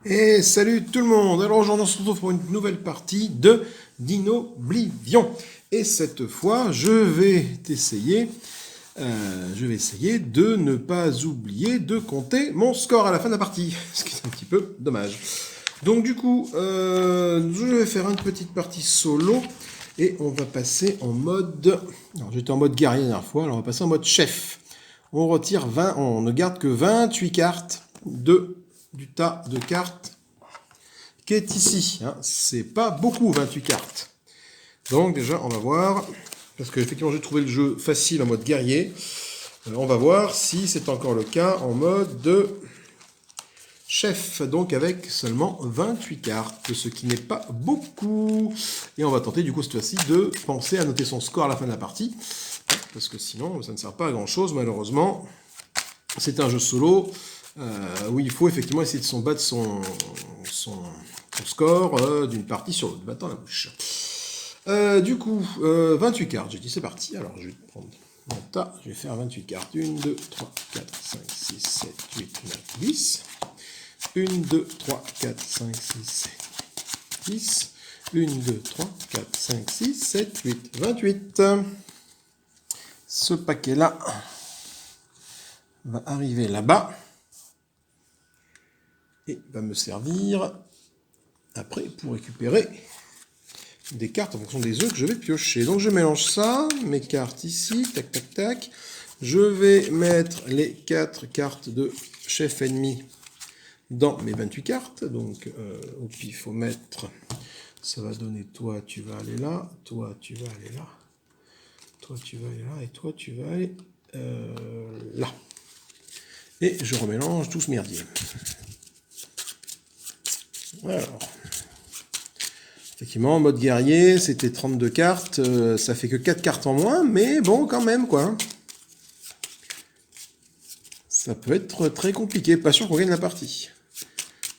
Et salut tout le monde. Alors aujourd'hui on se retrouve pour une nouvelle partie de Dinoblivion. Et cette fois je vais essayer de ne pas oublier de compter mon score à la fin de la partie, ce qui est un petit peu dommage. Donc du coup, je vais faire une petite partie solo et on va passer en mode... Non, j'étais en mode guerrier la dernière fois, alors on va passer en mode chef. On retire 20, on ne garde que 28 cartes du tas de cartes qui est ici. Hein. C'est pas beaucoup 28 cartes. Donc déjà on va voir, parce que effectivement j'ai trouvé le jeu facile en mode guerrier. On va voir si c'est encore le cas en mode chef, donc avec seulement 28 cartes, ce qui n'est pas beaucoup. Et on va tenter du coup cette fois-ci de penser à noter son score à la fin de la partie, parce que sinon ça ne sert pas à grand chose malheureusement. C'est un jeu solo où il faut effectivement essayer de s'en battre son score d'une partie sur l'autre. Va-t'en la bouche. Du coup, 28 cartes, j'ai dit c'est parti. Alors je vais prendre mon tas, je vais faire 28 cartes. 1, 2, 3, 4, 5, 6, 7, 8, 9, 10. 1, 2, 3, 4, 5, 6, 7, 10. 1, 2, 3, 4, 5, 6, 7, 8, 28. Ce paquet-là va arriver là-bas et va me servir après pour récupérer des cartes en fonction des œufs que je vais piocher. Donc je mélange ça, mes cartes ici, tac tac tac. Je vais mettre les 4 cartes de chef ennemi dans mes 28 cartes. Donc au pif, il faut mettre, ça va donner toi tu vas aller là, toi tu vas aller là, toi tu vas aller là et toi tu vas aller là. Et je remélange tout ce merdier. Alors, effectivement, en mode guerrier, c'était 32 cartes, ça fait que 4 cartes en moins, mais bon, quand même, quoi. Ça peut être très compliqué, pas sûr qu'on gagne la partie.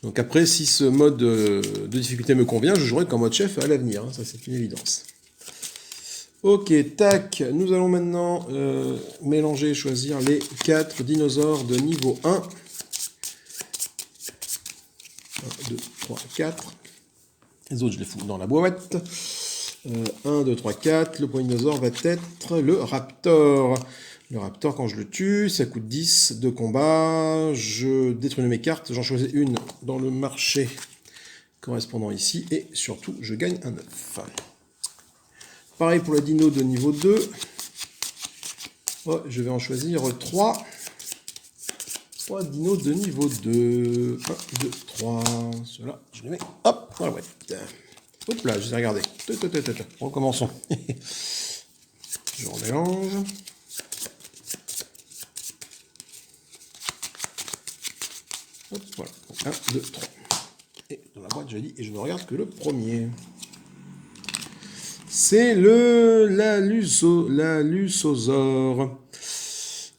Donc après, si ce mode de difficulté me convient, je jouerai qu'en mode chef à l'avenir, hein, ça c'est une évidence. Ok, tac, nous allons maintenant mélanger, choisir les 4 dinosaures de niveau 1. 1, 2, 3, 4. Les autres, je les fous dans la boîte. 1, 2, 3, 4. Le premier dinosaure va être le Raptor. Le Raptor, quand je le tue, ça coûte 10 de combat. Je détruis mes cartes. J'en choisis une dans le marché correspondant ici. Et surtout, je gagne un œuf. Pareil pour le dino de niveau 2. Oh, je vais en choisir 3. 3 dinos de niveau 2. 1, 2, 3. Ceux-là, je les mets hop dans la boîte. Hop là, je les ai regardés. Recommençons. Je remélange. Hop, voilà. 1, 2, 3. Et dans la boîte, je dis, et je ne regarde que le premier. C'est la Lusosaure.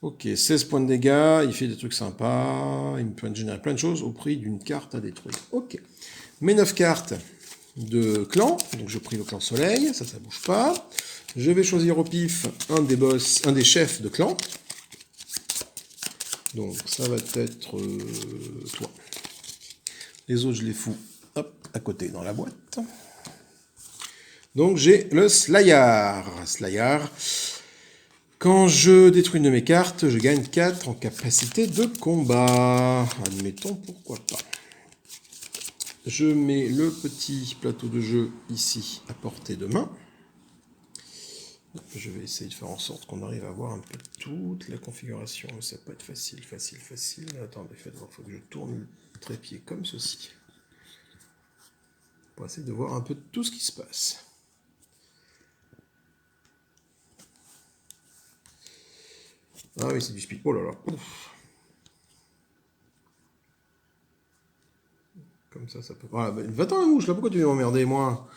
Ok, 16 points de dégâts, il fait des trucs sympas, il peut générer plein de choses au prix d'une carte à détruire. Ok. Mes 9 cartes de clan, donc je prie le clan soleil, ça bouge pas. Je vais choisir au pif un des chefs de clan. Donc ça va être toi. Les autres je les fous hop, à côté dans la boîte. Donc j'ai le Slayar. Slayar. Quand je détruis une de mes cartes, je gagne 4 en capacité de combat. Admettons, pourquoi pas. Je mets le petit plateau de jeu ici à portée de main. Je vais essayer de faire en sorte qu'on arrive à voir un peu toute la configuration. Ça peut être facile. Attendez, il faut que je tourne le trépied comme ceci. Pour essayer de voir un peu tout ce qui se passe. Ah oui, c'est du speed. Oh là là. Ouf. Comme ça peut... Voilà, va-t'en la mouche, là, pourquoi tu viens m'emmerder, moi?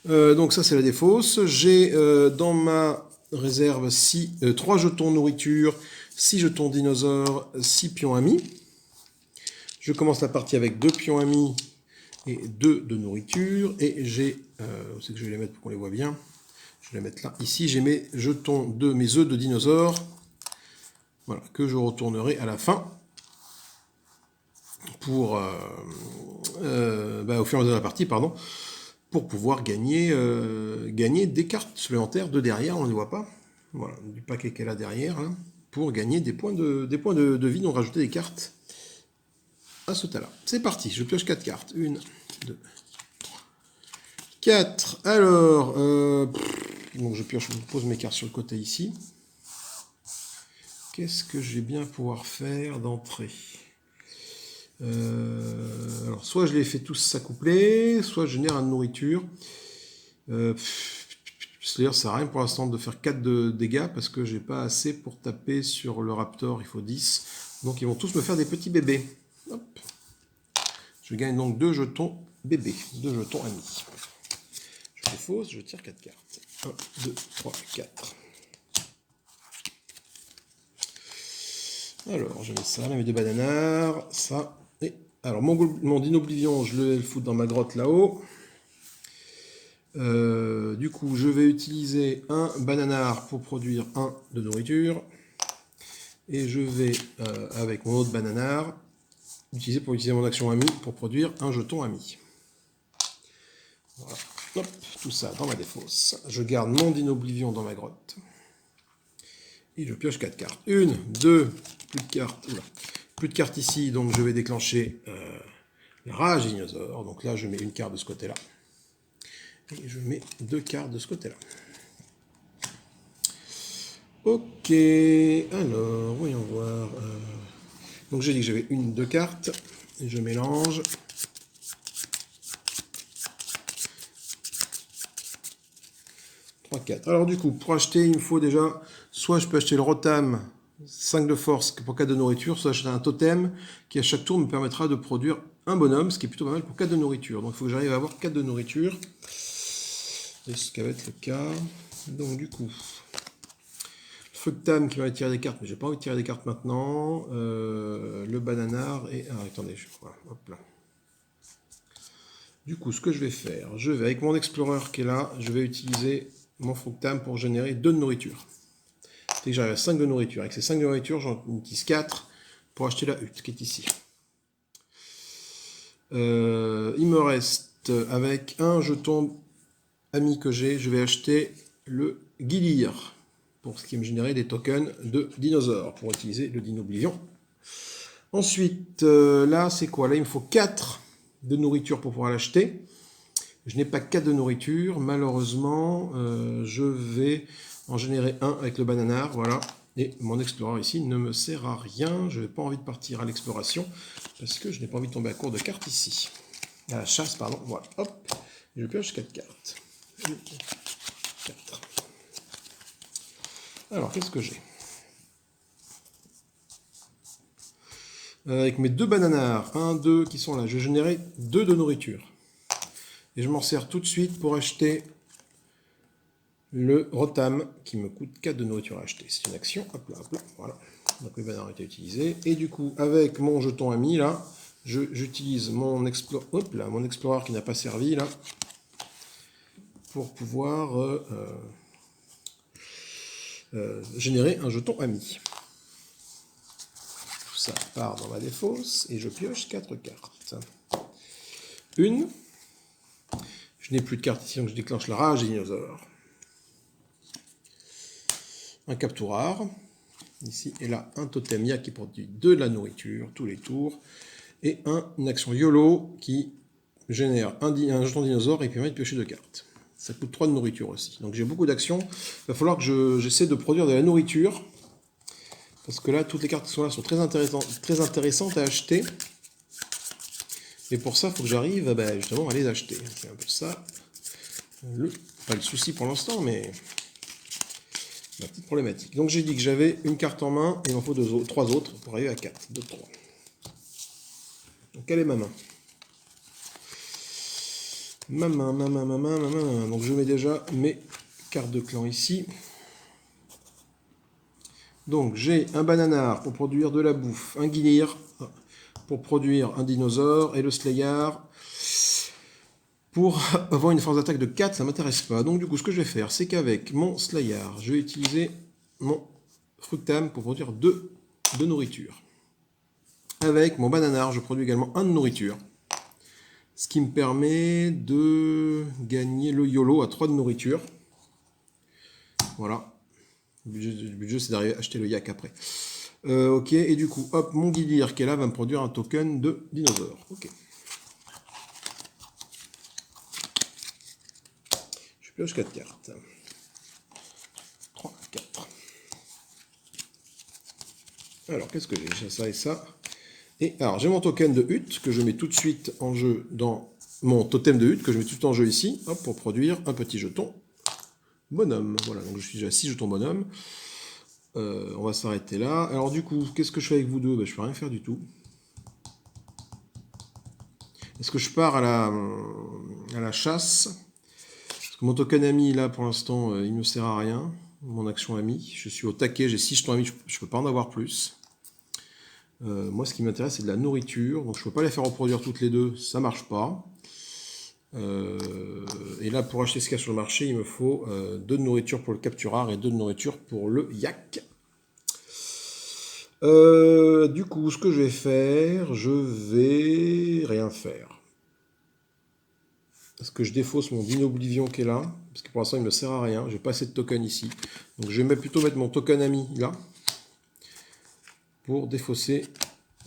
Donc ça, c'est la défausse. J'ai dans ma réserve 3 jetons nourriture, 6 jetons dinosaures, 6 pions amis. Je commence la partie avec 2 pions amis et 2 de nourriture. Et j'ai... où c'est que je vais les mettre pour qu'on les voit bien? Je vais les mettre là. Ici, j'ai mes jetons mes œufs de dinosaures. Voilà, que je retournerai à la fin pour au fur et à mesure de la partie, pardon, pour pouvoir gagner des cartes supplémentaires de derrière, on ne les voit pas. Voilà, du paquet qu'elle a derrière, là, pour gagner des points de vie, donc rajouter des cartes à ce tas-là. C'est parti, je pioche 4 cartes. 1, 2, 4. Alors, donc je pose mes cartes sur le côté ici. Qu'est-ce que je vais bien pouvoir faire d'entrée? Alors, soit je les fais tous s'accoupler, soit je génère une nourriture. C'est-à-dire, ça sert à rien pour l'instant de faire 4 de dégâts parce que j'ai pas assez pour taper sur le raptor, il faut 10. Donc ils vont tous me faire des petits bébés. Hop. Je gagne donc 2 jetons bébés, 2 jetons amis. Je fais fausse, je tire 4 cartes. 1, 2, 3, 4. Alors, je mets ça, là, mes 2 bananards, ça. Et alors, mon Dinoblivion, je vais le foutre dans ma grotte là-haut. Du coup, je vais utiliser un bananard pour produire 1 de nourriture. Et je vais, avec mon autre bananard, utiliser mon action ami pour produire un jeton ami. Voilà. Hop, tout ça dans ma défausse. Je garde mon Dinoblivion dans ma grotte. Et je pioche 4 cartes. 1, 2, plus de cartes. Oula. Plus de cartes ici, donc je vais déclencher la rage des dinosaures. Donc là, je mets une carte de ce côté-là. Et je mets 2 cartes de ce côté-là. Ok, alors, voyons voir. Donc j'ai dit que j'avais 1, 2 cartes. Et je mélange. Alors du coup, pour acheter, il me faut déjà, soit je peux acheter le Rotam, 5 de force pour 4 de nourriture, soit acheter un totem qui à chaque tour me permettra de produire un bonhomme, ce qui est plutôt pas mal pour 4 de nourriture. Donc il faut que j'arrive à avoir 4 de nourriture. Et ce qui va être le cas. Donc du coup, Fructam qui va tirer des cartes, mais j'ai pas envie de tirer des cartes maintenant. Le bananard et... Ah, attendez, voilà, hop là. Du coup, ce que je vais faire, je vais, avec mon Explorer qui est là, je vais utiliser mon Fructam pour générer 2 de nourriture. C'est que j'arrive à 5 de nourriture. Avec ces 5 de nourriture, j'en utilise 4 pour acheter la hutte qui est ici. Il me reste, avec un jeton ami que j'ai, je vais acheter le Gilir, pour ce qui me générer des tokens de dinosaures, pour utiliser le Dinoblivion. Ensuite, là, c'est quoi? Là, il me faut 4 de nourriture pour pouvoir l'acheter. Je n'ai pas 4 de nourriture, malheureusement, je vais en générer un avec le bananard, voilà. Et mon Explorer ici ne me sert à rien, je n'ai pas envie de partir à l'exploration, parce que je n'ai pas envie de tomber à court de cartes ici. À la chasse, pardon, voilà, hop, je pioche 4 cartes. 1, 4. Alors, qu'est-ce que j'ai? Avec mes 2 bananards, 1, 2 qui sont là, je vais générer 2 de nourriture. Et je m'en sers tout de suite pour acheter le Rotam qui me coûte 4 de nourriture à acheter. C'est une action, hop là, voilà. Donc le bananard a été utilisé. Et du coup, avec mon jeton ami là, j'utilise mon Explorer qui n'a pas servi là, pour pouvoir générer un jeton ami. Tout ça part dans ma défausse et je pioche 4 cartes. 1. Je n'ai plus de cartes ici, donc je déclenche la rage des dinosaures. Un Capturar, ici, et là, un Totemia qui produit de la nourriture tous les tours, et une action YOLO qui génère un jeton dinosaure et permet de piocher 2 cartes. Ça coûte 3 de nourriture aussi. Donc j'ai beaucoup d'actions. Il va falloir que j'essaie de produire de la nourriture, parce que là, toutes les cartes qui sont là sont très intéressantes à acheter. Et pour ça, il faut que j'arrive justement à les acheter. C'est un peu ça. Pas le souci pour l'instant, mais ma petite problématique. Donc j'ai dit que j'avais une carte en main, et il m'en faut 3 autres pour arriver à 4. 2, 3. Donc quelle est ma main? Ma main. Donc je mets déjà mes cartes de clan ici. Donc j'ai un bananard pour produire de la bouffe, un Gilir pour produire un dinosaure, et le Slayar pour avoir une force d'attaque de 4, ça ne m'intéresse pas. Donc du coup, ce que je vais faire, c'est qu'avec mon Slayar, je vais utiliser mon Fructam pour produire 2 de nourriture. Avec mon bananard, je produis également 1 de nourriture. Ce qui me permet de gagner le YOLO à 3 de nourriture. Voilà. Le but du jeu, c'est d'arriver à acheter le yak après. Ok, et du coup, hop, mon Guillir qui est là va me produire un token de dinosaure. Ok. Je pioche 4 cartes. 3, 4. Alors, qu'est-ce que j'ai? J'ai ça et ça. Et alors, j'ai mon token de hutte que je mets tout de suite en jeu dans mon totem de hutte que je mets tout de suite en jeu ici, hop, pour produire un petit jeton bonhomme. Voilà, donc je suis déjà à 6 jetons bonhomme. On va s'arrêter là. Alors du coup, qu'est-ce que je fais avec vous deux? Ben, je peux rien faire du tout. Est-ce que je pars à la chasse? Parce que mon token ami, là, pour l'instant, il ne me sert à rien. Mon action ami. Je suis au taquet, j'ai 6 jetons amis, je ne peux pas en avoir plus. Moi, ce qui m'intéresse, c'est de la nourriture. Donc, je ne peux pas les faire reproduire toutes les deux. Ça ne marche pas. Et là, pour acheter ce qu'il y a sur le marché, il me faut 2 de nourriture pour le capturar et 2 de nourriture pour le yak. Du coup, ce que je vais faire, je vais rien faire. Est-ce que je défausse mon Dino Oblivion qui est là? Parce que pour l'instant, il ne me sert à rien. J'ai pas assez de tokens ici. Donc, je vais plutôt mettre mon token ami là. Pour défausser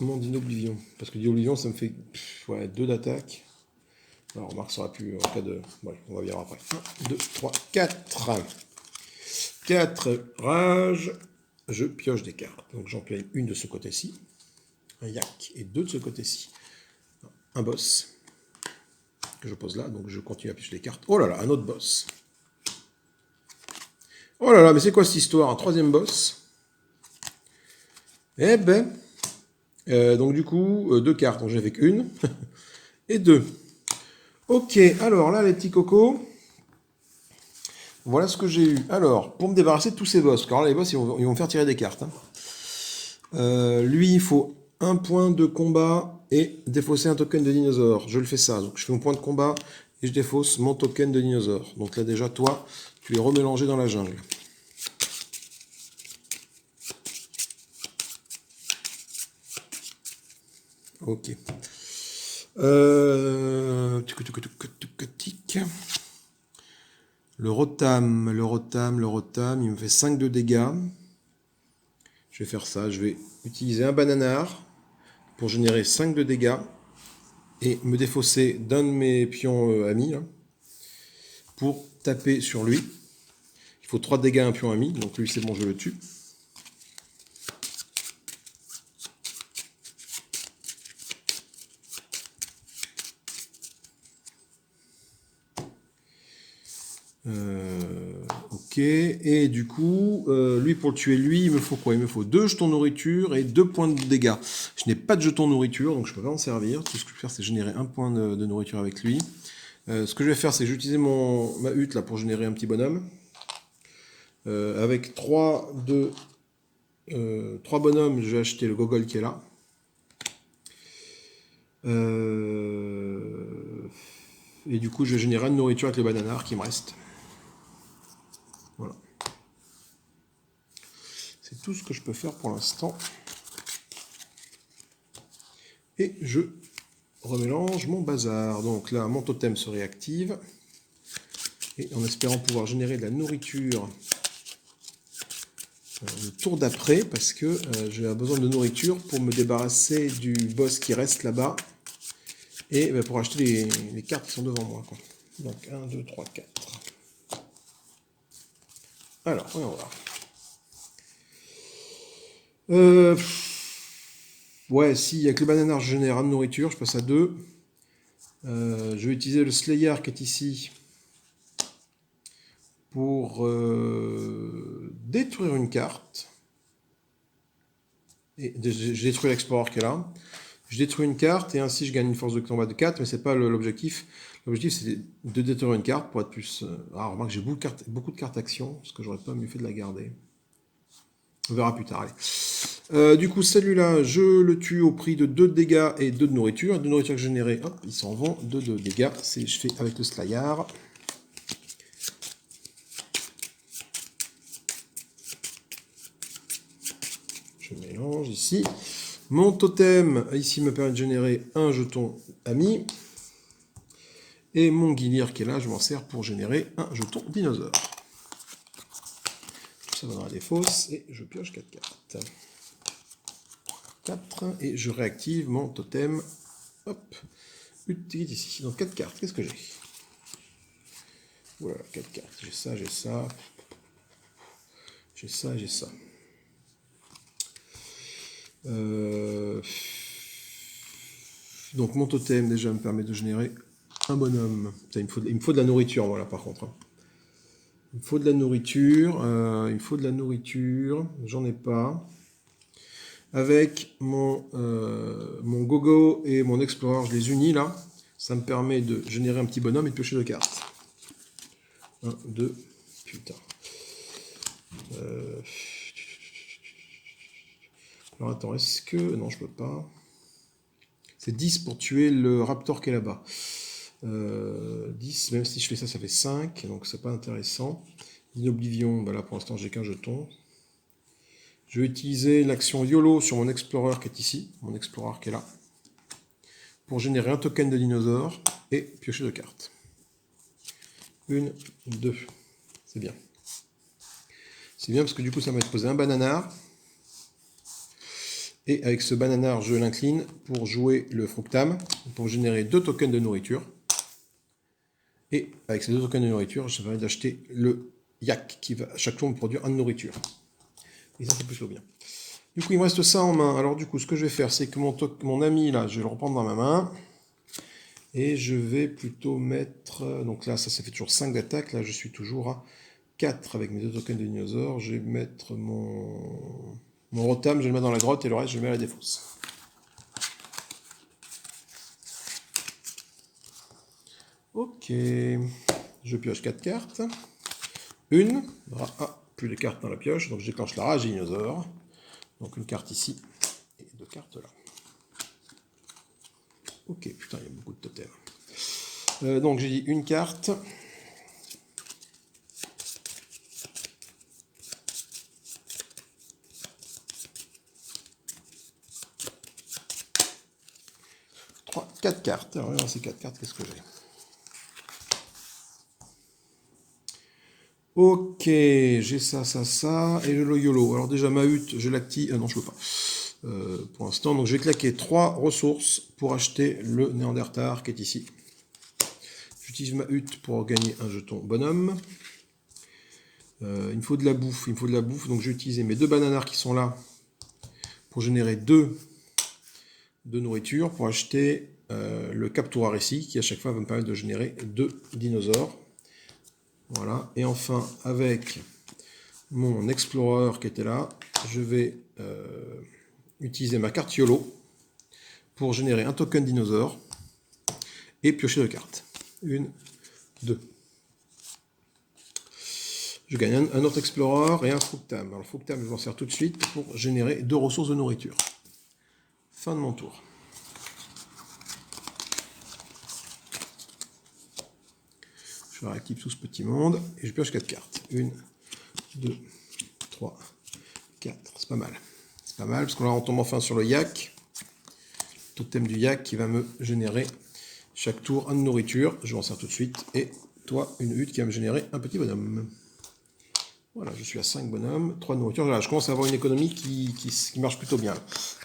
mon Dino Oblivion. Parce que Dino Oblivion, ça me fait 2 d'attaque. Alors, remarque, ça aurait pu en cas de... Ouais, on va voir après. 1, 2, 3, 4. 4 rages. Je pioche des cartes. Donc, j'en paye une de ce côté-ci. Un yak et 2 de ce côté-ci. Un boss. Que je pose là. Donc, je continue à piocher les cartes. Oh là là, un autre boss. Oh là là, mais c'est quoi cette histoire? Un 3e boss. Eh ben... donc, du coup, 2 cartes. Donc, j'en ai fait qu'une. Et 2. Ok, alors là, les petits cocos, voilà ce que j'ai eu. Alors, pour me débarrasser de tous ces boss, car là, les boss, ils vont me faire tirer des cartes. Lui, il faut 1 point de combat et défausser un token de dinosaure. Je le fais ça. Donc, je fais mon point de combat et je défausse mon token de dinosaure. Donc là, déjà, toi, tu es remélangé dans la jungle. Ok. Le Rotam, il me fait 5 de dégâts. Je vais faire ça, je vais utiliser un bananar pour générer 5 de dégâts et me défausser d'un de mes pions amis là, pour taper sur lui. Il faut 3 dégâts à un pion ami, donc lui c'est bon, je le tue. Ok, et du coup, lui pour le tuer, lui, il me faut quoi? Il me faut 2 jetons nourriture et 2 points de dégâts. Je n'ai pas de jetons nourriture, donc je ne peux pas en servir. Tout ce que je peux faire, c'est générer 1 point de nourriture avec lui. Ce que je vais faire, c'est que je vais utiliser ma hutte là, pour générer un petit bonhomme. Avec 3 bonhommes, je vais acheter le gogol qui est là. Et du coup, je vais générer une nourriture avec le bananar qui me reste. Voilà. C'est tout ce que je peux faire pour l'instant. Et je remélange mon bazar. Donc là, mon totem se réactive. Et en espérant pouvoir générer de la nourriture le tour d'après, parce que j'ai besoin de nourriture pour me débarrasser du boss qui reste là-bas. Et pour acheter les cartes qui sont devant moi, quoi. Donc 1, 2, 3, 4. Alors, voyons voir. Ouais, si avec le bananar je génère un de nourriture, je passe à 2. Je vais utiliser le Slayer qui est ici pour détruire une carte. Et je détruis l'Explorer qui est là. Je détruis une carte et ainsi je gagne une force de combat de 4, mais c'est pas l'objectif. L'objectif c'est de détruire une carte pour être plus... Alors remarque, j'ai beaucoup de cartes action, parce que j'aurais pas mieux fait de la garder. On verra plus tard, allez. Du coup, celui-là, je le tue au prix de 2 de dégâts et 2 de nourriture. 2 de nourriture générée, hop, ils s'en vont. 2 de dégâts, je fais avec le Slayer. Je mélange ici. Mon totem, ici, me permet de générer un jeton ami. Et mon guillir qui est là, je m'en sers pour générer un jeton dinosaure. Ça donnera des fausses et je pioche 4 cartes. 4 et je réactive mon totem. Hop, ici. Donc 4 cartes, qu'est-ce que j'ai? Voilà, 4 cartes. J'ai ça, j'ai ça. J'ai ça, j'ai ça. Donc mon totem déjà me permet de générer un bonhomme. Putain, il me faut de la nourriture, voilà, par contre. Il me faut de la nourriture. Il me faut de la nourriture. J'en ai pas. Avec mon Gogo et mon Explorer, je les unis là. Ça me permet de générer un petit bonhomme et de piocher 2 cartes. 1, 2, putain. Alors attends, est-ce que... Non, je peux pas. C'est 10 pour tuer le raptor qui est là-bas. 10, même si je fais ça, ça fait 5, donc c'est pas intéressant. Inoblivion, bah là pour l'instant j'ai qu'un jeton. Je vais utiliser l'action YOLO sur mon Explorer qui est ici, mon Explorer qui est là, pour générer un token de dinosaure et piocher 2 cartes. 1, 2, c'est bien. C'est bien parce que du coup ça m'a posé un bananard. Et avec ce bananard, je l'incline pour jouer le fructame, pour générer 2 tokens de nourriture. Et avec ces 2 tokens de nourriture, je vais d'acheter le yak qui va à chaque tour me produire 1 de nourriture. Et ça c'est plutôt bien. Du coup il me reste ça en main. Alors du coup ce que je vais faire c'est que mon ami là, je vais le reprendre dans ma main. Et je vais plutôt mettre... Donc là ça fait toujours 5 d'attaque. Là je suis toujours à 4 avec mes 2 tokens de dinosaures. Je vais mettre mon Rotom, je vais le mettre dans la grotte et le reste je le mets à la défausse. Ok, je pioche 4 cartes. Une, plus de cartes dans la pioche, donc je déclenche la rage des dinosaures. Donc une carte ici et 2 cartes là. Ok, putain, il y a beaucoup de totems. Donc j'ai dit une carte. Trois, 4 cartes. Alors dans ces 4 cartes, qu'est-ce que j'ai? Ok, j'ai ça, ça, ça, et le YOLO. Alors déjà ma hutte, je l'active. Non, je peux pas. Pour l'instant, donc je vais claquer 3 ressources pour acheter le Néandertal qui est ici. J'utilise ma hutte pour gagner un jeton bonhomme. Il me faut de la bouffe, donc je vais utiliser mes 2 bananards qui sont là pour générer 2 de nourriture pour acheter le capturar ici qui à chaque fois va me permettre de générer 2 dinosaures. Voilà, et enfin avec mon Explorer qui était là, je vais utiliser ma carte YOLO pour générer un token dinosaure et piocher 2 cartes. 1, 2. Je gagne un autre Explorer et un fructame. Alors le fructame, je m'en sers tout de suite pour générer 2 ressources de nourriture. Fin de mon tour. Je réactive tout ce petit monde et je pioche 4 cartes. 1, 2, 3, 4. C'est pas mal. C'est pas mal parce que là on tombe enfin sur le yak. Totem du yak qui va me générer chaque tour un de nourriture. Je m'en sers tout de suite. Et toi, une hutte qui va me générer un petit bonhomme. Voilà, je suis à 5 bonhommes, 3 de nourriture. Voilà, je commence à avoir une économie qui marche plutôt bien.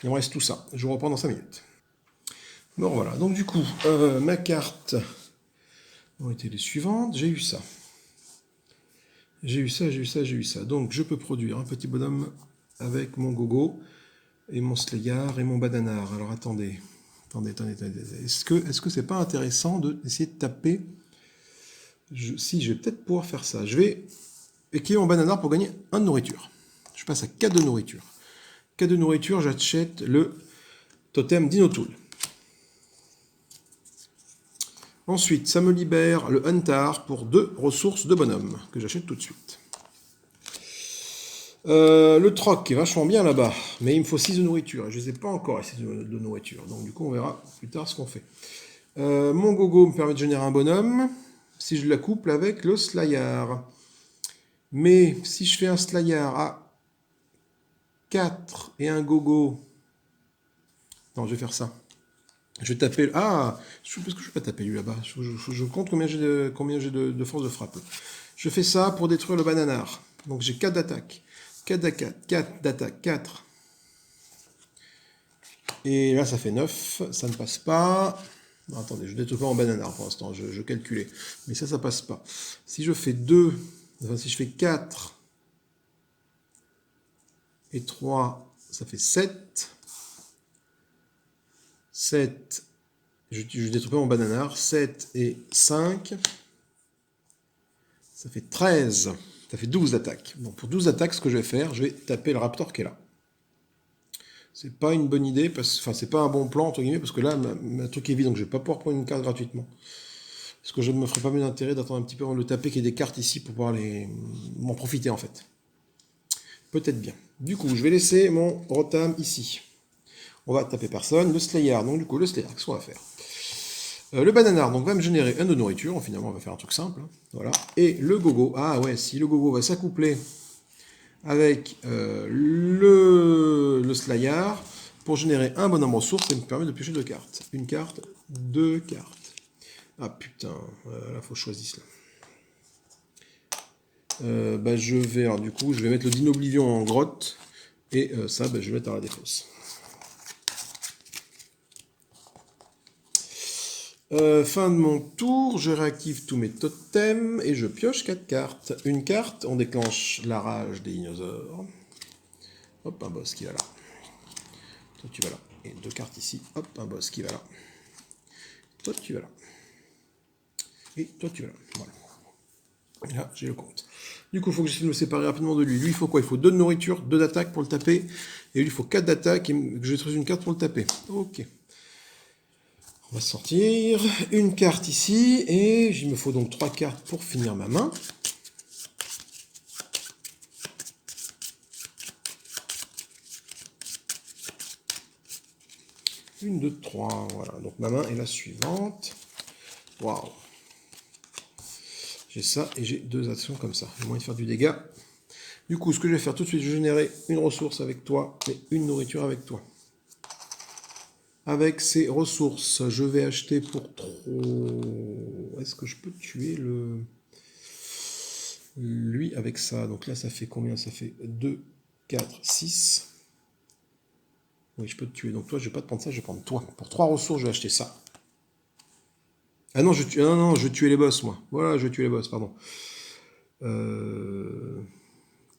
Il me reste tout ça. Je vous reprends dans 5 minutes. Bon, voilà. Donc, du coup, ma carte ont été les suivantes. J'ai eu ça. J'ai eu ça, j'ai eu ça, j'ai eu ça. Donc, je peux produire un petit bonhomme avec mon gogo et mon slayar et mon bananard. Alors, attendez. Est-ce que c'est pas intéressant d'essayer de taper... Si, je vais peut-être pouvoir faire ça. Je vais équiper mon bananard pour gagner 1 de nourriture. Je passe à 4 de nourriture. 4 de nourriture, j'achète le totem Dinotool. Ensuite, ça me libère le Huntar pour 2 ressources de bonhomme, que j'achète tout de suite. Le troc est vachement bien là-bas, mais il me faut 6 de nourriture, et je ne les ai pas encore assez de nourriture. Donc du coup, on verra plus tard ce qu'on fait. Mon gogo me permet de générer un bonhomme, si je la couple avec le slayar. Mais si je fais un slayar à 4 et un gogo... Non, je vais faire ça. Je vais taper... Ah, parce que je ne vais pas taper lui là-bas. Je compte combien j'ai de force de frappe. Je fais ça pour détruire le bananard. Donc j'ai 4 d'attaque. 4 d'attaque, 4 d'attaque, 4. Et là, ça fait 9. Ça ne passe pas. Non, attendez, je ne détruis pas en bananard pour l'instant. Je calculais. Mais ça passe pas. Si je fais 2, enfin si je fais 4 et 3, ça fait 7. 7, je détruis pas mon bananard. 7 et 5, ça fait 13. Ça fait 12 attaques. Bon, pour 12 attaques, ce que je vais faire, je vais taper le raptor qui est là. C'est pas une bonne idée, enfin, c'est pas un bon plan, entre guillemets, parce que là, ma truc est vide, donc je vais pas pouvoir prendre une carte gratuitement. Parce que je ne me ferai pas mieux d'intérêt d'attendre un petit peu avant de le taper, qu'il y ait des cartes ici pour pouvoir m'en profiter, en fait. Peut-être bien. Du coup, je vais laisser mon Rotam ici. On va taper personne. Le Slayer, donc du coup, le Slayer, qu'est-ce qu'on va faire? Le Bananard, donc va me générer un de nourriture. Finalement, on va faire un truc simple. Hein. Voilà. Et le Gogo, ah ouais, si le Gogo va s'accoupler avec le Slayer pour générer un bonhomme ressource, ça me permet de piocher 2 cartes. Une carte, 2 cartes. Ah putain, là faut que je choisisse là. Je vais, alors du coup, je vais mettre le Dinoblivion en grotte, et ça, je vais mettre à la défausse. Fin de mon tour, je réactive tous mes totems, et je pioche 4 cartes. Une carte, on déclenche la rage des dinosaures. Hop, un boss qui va là. Toi, tu vas là. Et 2 cartes ici. Hop, un boss qui va là. Toi, tu vas là. Et toi, tu vas là. Voilà. Et là, j'ai le compte. Du coup, il faut que j'essaie de me séparer rapidement de lui. Lui, il faut quoi? Il faut 2 de nourriture, 2 d'attaque pour le taper. Et lui, il faut 4 d'attaque et que je détruise une carte pour le taper. Ok. On va sortir une carte ici. Et il me faut donc 3 cartes pour finir ma main. Une, 2, 3. Voilà. Donc ma main est la suivante. Waouh. J'ai ça et j'ai 2 actions comme ça. J'ai moyen de faire du dégât. Du coup, ce que je vais faire tout de suite, je vais générer une ressource avec toi et une nourriture avec toi. Avec ces ressources, je vais acheter pour trop... Est-ce que je peux tuer lui avec ça? Donc là, ça fait combien? Ça fait 2, 4, 6. Oui, je peux te tuer. Donc toi, je vais pas te prendre ça, je vais prendre toi. Pour 3 ressources, je vais acheter ça. Ah non, non, je vais tuer les boss, moi. Voilà, je vais tuer les boss, pardon.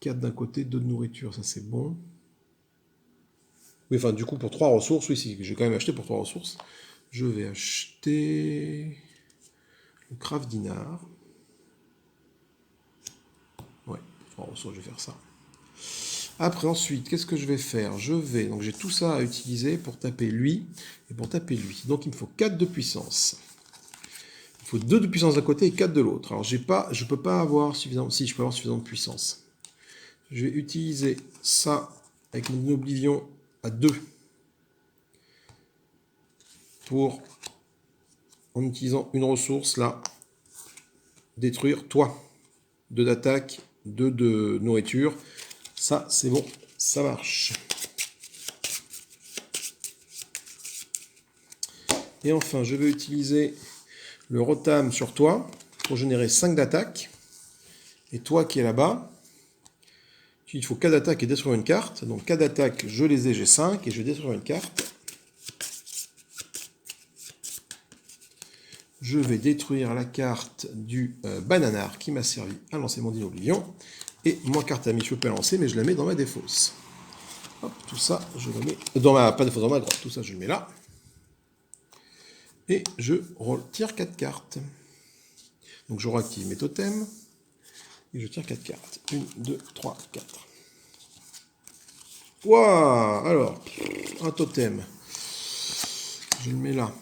4 d'un côté, 2 de nourriture, ça c'est bon. Oui, enfin, du coup, pour 3 ressources, oui, si, j'ai quand même acheté pour 3 ressources. Je vais acheter le Craft Dinar. Ouais, pour 3 ressources, je vais faire ça. Après, ensuite, qu'est-ce que je vais faire? Donc j'ai tout ça à utiliser pour taper lui et pour taper lui. Donc il me faut 4 de puissance. Il faut 2 de puissance d'un côté et 4 de l'autre. Alors je ne peux pas avoir suffisamment... Si, je peux avoir suffisamment de puissance. Je vais utiliser ça avec mon Oblivion à 2. Pour, en utilisant une ressource là, détruire toi. 2 d'attaque, 2 de nourriture. Ça, c'est bon, ça marche. Et enfin, je vais utiliser le Rotam sur toi pour générer 5 d'attaque. Et toi qui es là-bas, il faut 4 d'attaque et détruire une carte. Donc 4 d'attaque, je les ai, j'ai 5 et je vais détruire une carte. Je vais détruire la carte du Bananard qui m'a servi à lancer mon Dinoblivion. Et ma carte amie, je peux pas lancer, mais je la mets dans ma défausse. Hop, tout ça, je le mets dans ma... Pas défausse, dans ma grotte. Tout ça, je le mets là. Et je retire 4 cartes. Donc je réactive mes totems. Et je tire 4 cartes. 1, 2, 3, 4. Waouh! Alors, un totem. Je le mets là.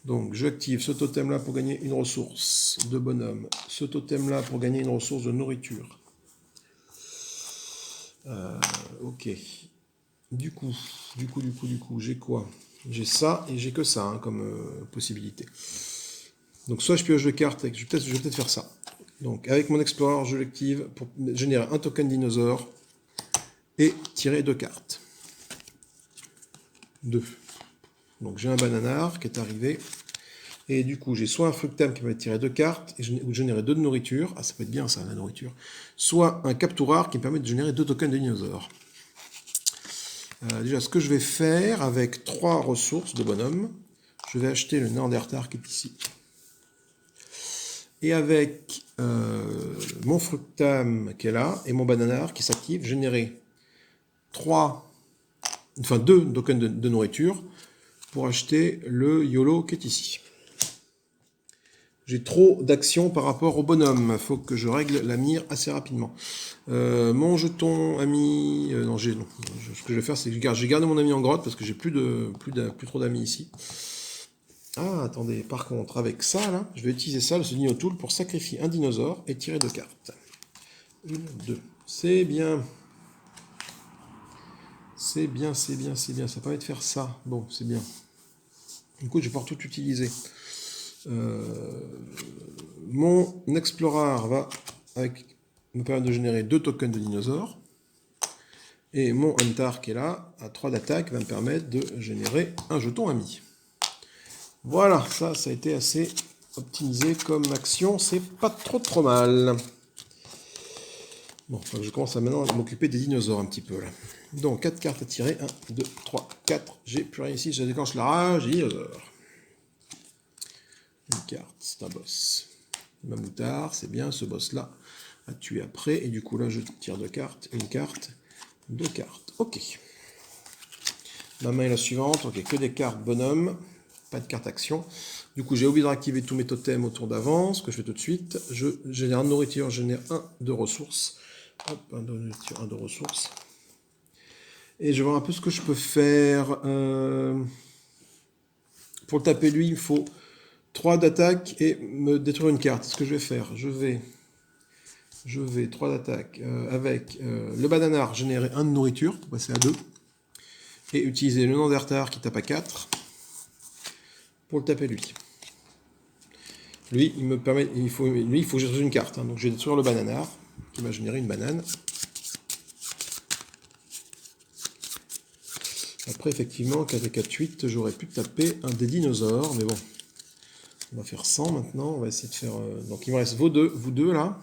Donc j'active ce totem-là pour gagner une ressource de bonhomme. Ce totem-là pour gagner une ressource de nourriture. Ok. Du coup, j'ai quoi? J'ai ça et j'ai que ça hein, comme possibilité. Donc soit je pioche de cartes, je vais peut-être faire ça. Donc avec mon Explorer, je l'active pour générer un token dinosaure et tirer 2 cartes. 2. Donc j'ai un bananar qui est arrivé. Et du coup, j'ai soit un fructame qui va tirer 2 cartes, ou générer 2 de nourriture. Ah, ça peut être bien ça, la nourriture. Soit un capturar qui me permet de générer 2 tokens de dinosaures. Déjà, ce que je vais faire avec 3 ressources de bonhomme, je vais acheter le Néandertal qui est ici. Et avec mon fructame qui est là, et mon bananar qui s'active, générer 2 tokens de nourriture pour acheter le YOLO qui est ici. J'ai trop d'actions par rapport au bonhomme. Il faut que je règle la mire assez rapidement. Mon jeton ami... non, ce que je vais faire, c'est que j'ai gardé mon ami en grotte parce que j'ai plus trop d'amis ici. Ah, attendez. Par contre, avec ça, là, je vais utiliser ça, ce Dino Tool, pour sacrifier un dinosaure et tirer 2 cartes. 1, 2. C'est bien. C'est bien. Ça permet de faire ça. Bon, c'est bien. Du coup, je vais pouvoir tout utiliser. Mon Explorer va me permettre de générer 2 tokens de dinosaures. Et mon Hunter qui est là, à 3 d'attaque, va me permettre de générer un jeton ami. Voilà, ça a été assez optimisé comme action, c'est pas trop mal. Bon, je commence maintenant à m'occuper des dinosaures un petit peu là. Donc 4 cartes à tirer, 1, 2, 3, 4, j'ai plus rien ici, je déclenche la rage, dinosaure. Une carte, c'est un boss. Mamoutard, c'est bien, ce boss-là à tuer après. Et du coup, là, je tire 2 cartes. Une carte, 2 cartes. Ok. Ma main est la suivante. Ok, que des cartes bonhomme. Pas de carte action. Du coup, j'ai oublié de réactiver tous mes totems au tour d'avant. Ce que je fais tout de suite. Je génère un de nourriture, je génère 1 de ressources. Hop, 1 de nourriture, 1 de ressources. Et je vais voir un peu ce que je peux faire. Pour le taper, lui, il me faut 3 d'attaque et me détruire une carte. Ce que je vais faire, je vais 3 d'attaque avec le bananar, générer 1 de nourriture pour passer à 2. Et utiliser le Néandertal qui tape à 4 pour le taper lui. Lui, il me permet, il faut que je détruise une carte. Hein, donc je vais détruire le bananar qui va générer une banane. Après, effectivement, 4 et 4, 8, j'aurais pu taper un des dinosaures, mais bon. On va faire 100 maintenant, on va essayer de faire... donc il me reste vous deux là.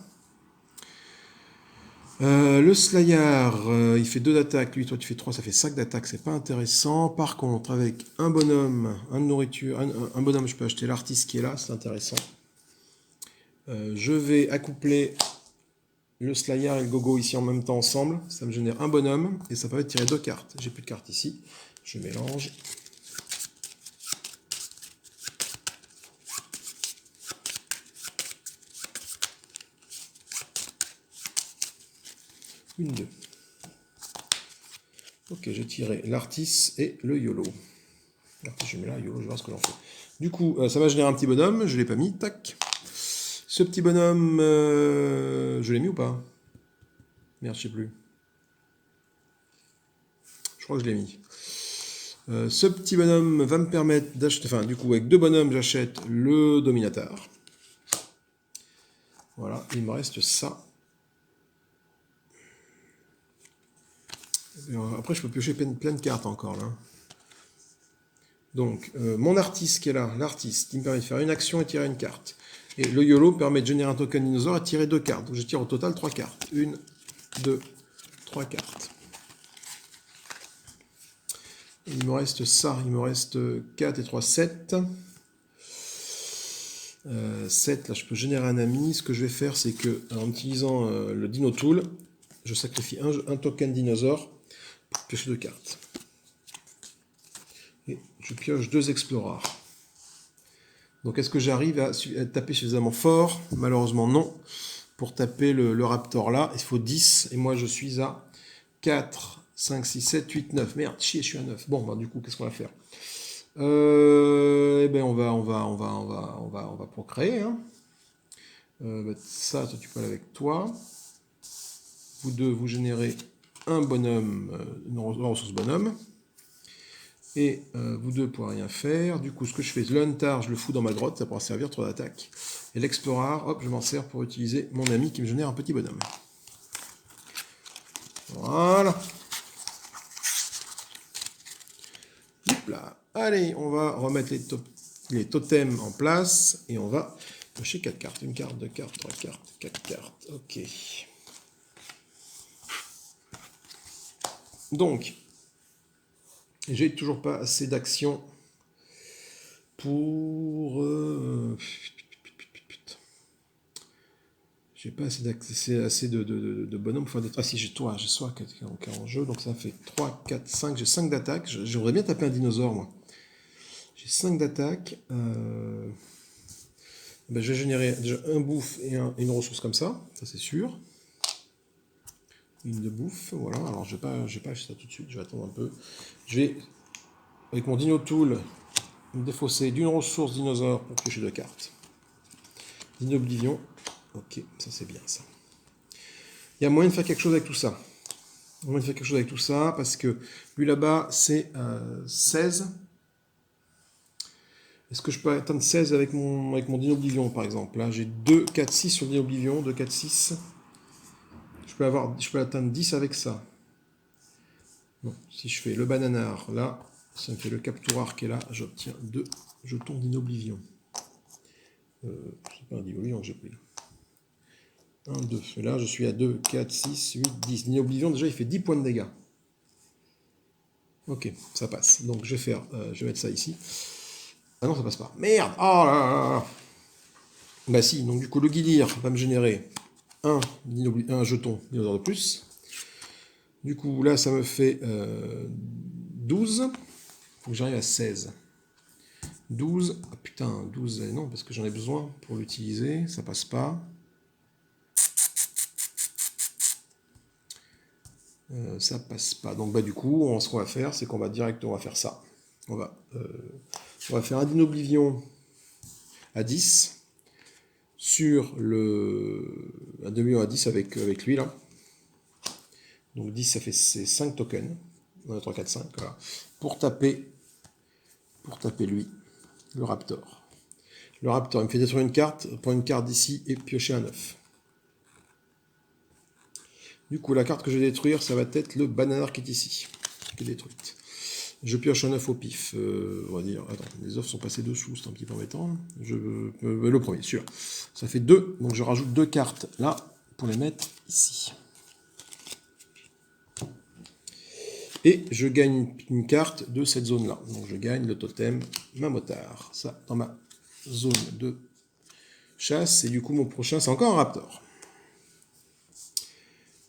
Le Slayer, il fait 2 d'attaque, lui toi tu fais 3, ça fait 5 d'attaque, c'est pas intéressant. Par contre, avec un bonhomme, un de nourriture, un bonhomme, je peux acheter l'artiste qui est là, c'est intéressant. Je vais accoupler le Slayer et le Gogo ici en même temps ensemble, ça me génère un bonhomme, et ça permet de tirer 2 cartes. J'ai plus de cartes ici, je mélange. Une, 2. Ok, j'ai tiré l'artis et le YOLO. L'artis, je mets là, YOLO, je vais voir ce que j'en fais. Du coup, ça va générer un petit bonhomme, je ne l'ai pas mis, tac. Ce petit bonhomme, je l'ai mis ou pas? Merde, je sais plus. Je crois que je l'ai mis. Ce petit bonhomme va me permettre d'acheter, enfin du coup avec 2 bonhommes j'achète le Dominator. Voilà, il me reste ça. Après je peux piocher plein de cartes encore là. Donc mon artiste qui est là, l'artiste, il me permet de faire une action et tirer une carte. Et le YOLO permet de générer un token dinosaure et tirer 2 cartes. Donc je tire au total 3 cartes. 1, 2, 3 cartes. Il me reste ça, il me reste 4 et 3, 7. 7, là je peux générer un ami. Ce que je vais faire, c'est que en utilisant le Dino Tool, je sacrifie un token dinosaure pour piocher 2 cartes. Et je pioche 2 Explorers. Donc est-ce que j'arrive à taper suffisamment fort? Malheureusement non. Pour taper le Raptor là, il faut 10. Et moi je suis à 4, 5, 6, 7, 8, 9. Merde, chier, je suis à 9. Bon, bah, du coup, qu'est-ce qu'on va faire? Eh ben, on va procréer. Hein. Ça, toi, tu peux aller avec toi. Vous deux, vous générez un bonhomme, une ressource bonhomme. Et vous deux pourrez rien faire. Du coup, ce que je fais, le Hunter, je le fous dans ma grotte, ça pourra servir 3 d'attaque. Et l'Explorer, hop, je m'en sers pour utiliser mon ami qui me génère un petit bonhomme. Voilà. Hop là. Allez, on va remettre les totems en place et on va piocher 4 cartes. Une carte, 2 cartes, 3 cartes, 4 cartes. Ok. Donc, j'ai toujours pas assez d'action pour... J'ai pas assez de bonhommes. Ah si, j'ai soi qui est en jeu, donc ça fait 3, 4, 5. J'ai 5 d'attaque. J'aimerais bien taper un dinosaure, moi. J'ai 5 d'attaque. Ben, je vais générer déjà un bouffe et une ressource comme ça c'est sûr. Une de bouffe, voilà. Alors je vais pas acheter ça tout de suite, je vais attendre un peu. Je vais, avec mon Dino Tool, me défausser d'une ressource dinosaure pour piocher 2 cartes. Dino Oblivion, ok, ça c'est bien ça. Il y a moyen de faire quelque chose avec tout ça. Il y a moyen de faire quelque chose avec tout ça, parce que lui là-bas c'est 16. Est-ce que je peux atteindre 16 avec mon Dino Oblivion par exemple? Là j'ai 2, 4, 6 sur Dino Oblivion, 2, 4, 6. Je peux atteindre 10 avec ça. Non, si je fais le bananar là, ça me fait le capturar qui est là, j'obtiens 2 jetons d'inoblivion. C'est pas un d'inoblivion que j'ai pris. 1, 2. Et là, je suis à 2, 4, 6, 8, 10. L'inoblivion, déjà, il fait 10 points de dégâts. Ok, ça passe. Donc, je vais mettre ça ici. Ah non, ça passe pas. Merde! Oh là là là! Bah si, donc du coup, le Guilir va me générer un jeton dinosaure de plus. Du coup, là, ça me fait 12. Faut que j'arrive à 16. 12. Ah putain, 12, non, parce que j'en ai besoin pour l'utiliser. Ça passe pas. Ça passe pas. Donc, bah, du coup, ce qu'on va faire, c'est qu'on va directement faire ça. On va faire un d'inoblivion à 10 sur un demi à 10 avec lui, là. Donc, 10, ça fait 5 tokens. 1, 2, 3, 4, 5. Voilà. Pour taper lui, le Raptor. Le Raptor, il me fait détruire une carte, prendre une carte d'ici et piocher un 9. Du coup, la carte que je vais détruire, ça va être le Bananar qui est ici, qui est détruite. Je pioche un 9 au pif. On va dire, attends, les œufs sont passés dessous, c'est un petit peu embêtant. Le premier, sûr. Ça fait 2, donc je rajoute 2 cartes là, pour les mettre ici. Et je gagne une carte de cette zone-là. Donc je gagne le totem Mamotard. Ça, dans ma zone de chasse. Et du coup, mon prochain, c'est encore un Raptor.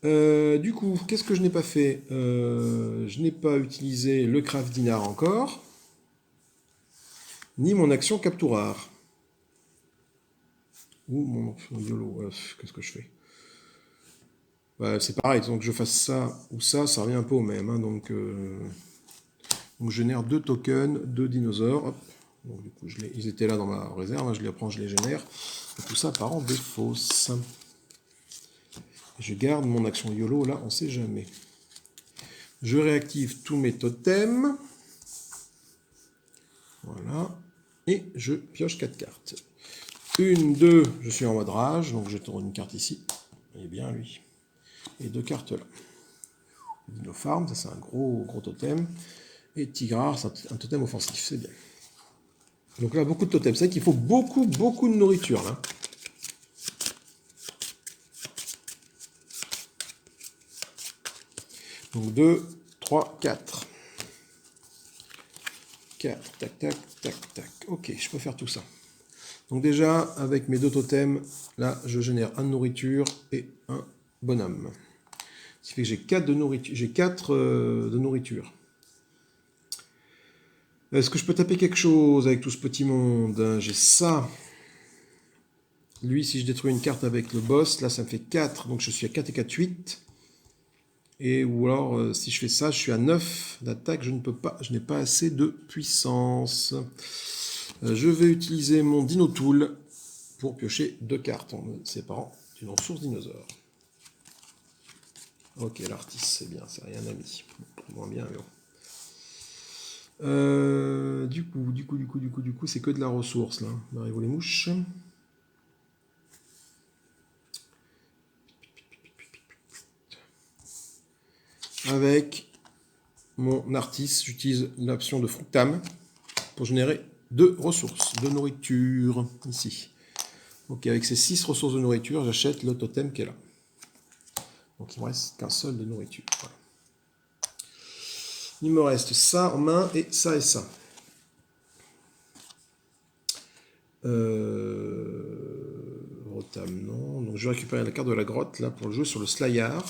Du coup, qu'est-ce que je n'ai pas fait? Je n'ai pas utilisé le Craft Dinar encore, ni mon action Capturar. Ou mon YOLO. Qu'est-ce que je fais? C'est pareil, donc que je fasse ça ou ça revient un peu au même. Hein, donc je génère 2 tokens, 2 dinosaures. Hop. Donc du coup, ils étaient là dans ma réserve, hein, je les prends, je les génère. Et tout ça part en défausse. Je garde mon action YOLO, là, on ne sait jamais. Je réactive tous mes totems. Voilà. Et je pioche 4 cartes. 1, 2, je suis en mode rage, donc je tourne une carte ici. Et bien lui. Et 2 cartes là. Dino Farm, ça c'est un gros totem. Et Tigrar, c'est un totem offensif, c'est bien. Donc là, beaucoup de totems. C'est vrai qu'il faut beaucoup de nourriture là. Donc 2, 3, 4. 4, tac, tac, tac, tac. Ok, je peux faire tout ça. Donc déjà, avec mes 2 totems, là, je génère un de nourriture et un bonhomme. Ce qui fait que j'ai 4 de nourriture. J'ai 4 de nourriture. Est-ce que je peux taper quelque chose avec tout ce petit monde? J'ai ça. Lui, si je détruis une carte avec le boss, là, ça me fait 4. Donc je suis à 4 et 4, 8. Et ou alors, si je fais ça, je suis à 9 d'attaque. Je ne peux pas, je n'ai pas assez de puissance. Je vais utiliser mon Dino Tool pour piocher 2 cartes en me séparant d'une ressource dinosaure. Ok, l'artiste, c'est bien, c'est rien à mis. Moins bien, mais bon. Du coup, c'est que de la ressource, là. Arrivons les mouches. Avec mon artiste, j'utilise l'option de Fructam. pour générer 2 ressources de nourriture, ici. Donc avec ces 6 ressources de nourriture, j'achète le totem qui est là. Donc il me reste qu'un seul de nourriture. Voilà. Il me reste ça en main et ça et ça. Rotam, non. Donc je vais récupérer la carte de la grotte là pour le jouer sur le Slayar.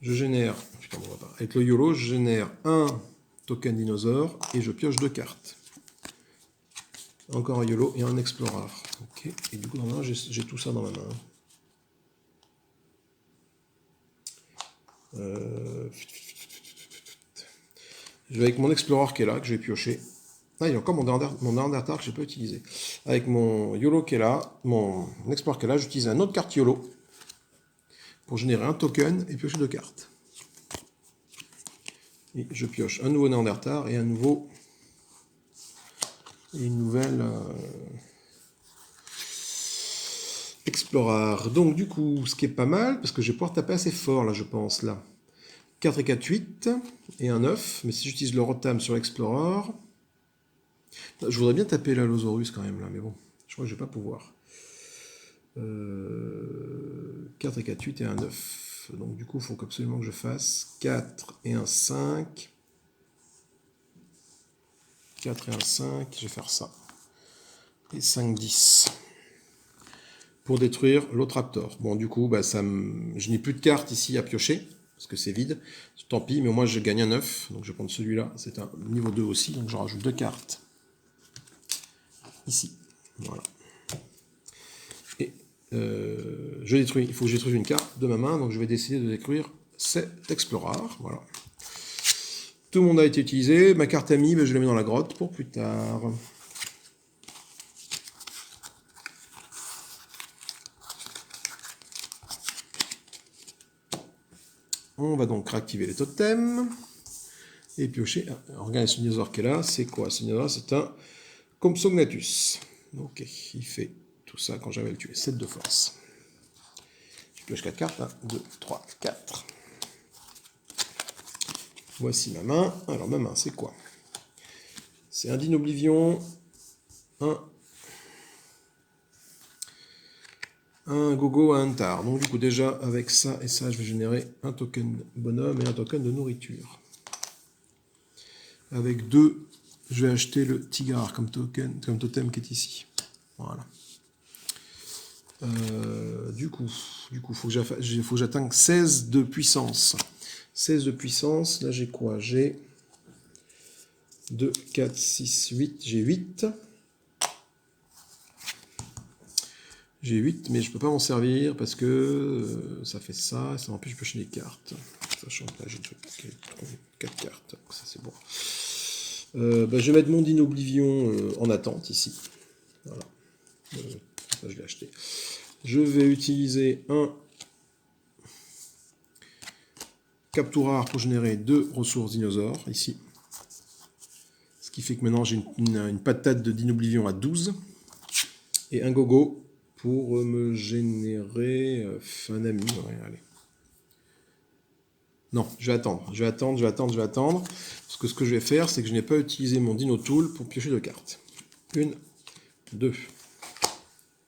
Je génère, putain, on va pas. Avec le YOLO, je génère un token dinosaure et je pioche 2 cartes. Encore un YOLO et un Explorer. Ok. Et du coup, dans ma main, j'ai tout ça dans ma main. Je vais avec mon Explorer qui est là, que je vais piocher. Ah, il y a encore mon Neanderthal que je n'ai pas utilisé. Avec mon YOLO qui est là, mon Explorer qui est là, j'utilise une autre carte YOLO pour générer un token et piocher 2 cartes. Et je pioche un nouveau Neanderthal et un nouveau... Et une nouvelle... Explorer. Donc du coup, ce qui est pas mal, parce que je vais pouvoir taper assez fort là, je pense, là. 4 et 4, 8, et un 9, mais si j'utilise le Rotam sur l'Explorer, je voudrais bien taper l'Allosaurus quand même là, mais bon, je crois que je vais pas pouvoir. 4 et 4, 8 et un 9. Donc du coup, il faut absolument que je fasse 4 et un 5. 4 et un 5, je vais faire ça. Et 5, 10. Pour détruire l'autre Raptor. Bon, du coup, bah, je n'ai plus de cartes ici à piocher, parce que c'est vide. Tant pis, mais moi je gagne un 9, donc je vais prendre celui-là. C'est un niveau 2 aussi, donc je rajoute 2 cartes. Ici. Voilà. Et je détruis. Il faut que je détruise une carte de ma main, donc je vais décider de détruire cet Explorer. Voilà. Tout le monde a été utilisé. Ma carte amie, je la mets dans la grotte pour plus tard. On va donc réactiver les totems et piocher. Regardez ce dinosaure qui est là. C'est quoi ce dinosaure? C'est un Compsognathus. Ok, il fait tout ça quand j'avais le tué. 7 de force. Je pioche 4 cartes. 1, 2, 3, 4. Voici ma main. Alors ma main, c'est quoi? C'est un Dinoblivion, un Gogo, un Tar. Donc du coup déjà avec ça et ça, je vais générer un token bonhomme et un token de nourriture. Avec 2, je vais acheter le Tigrar comme totem qui est ici. Voilà. Du coup, faut que j'atteigne 16 de puissance. 16 de puissance, là j'ai quoi? J'ai 2, 4, 6, 8, j'ai 8. J'ai 8, mais je ne peux pas m'en servir parce que ça fait ça, et ça m'empêche de piocher des cartes. Sachant que là j'ai 4 cartes, donc ça c'est bon. Je vais mettre mon Dinoblivion en attente ici. Voilà. Ça je l'ai acheté. Je vais utiliser un Capturar pour générer 2 ressources dinosaures ici. Ce qui fait que maintenant j'ai une patate de Dinoblivion à 12. Et un Gogo pour me générer un ami. Ouais, allez. Non, je vais attendre. Parce que ce que je vais faire, c'est que je n'ai pas utilisé mon Dino Tool pour piocher 2 cartes. 1, 2.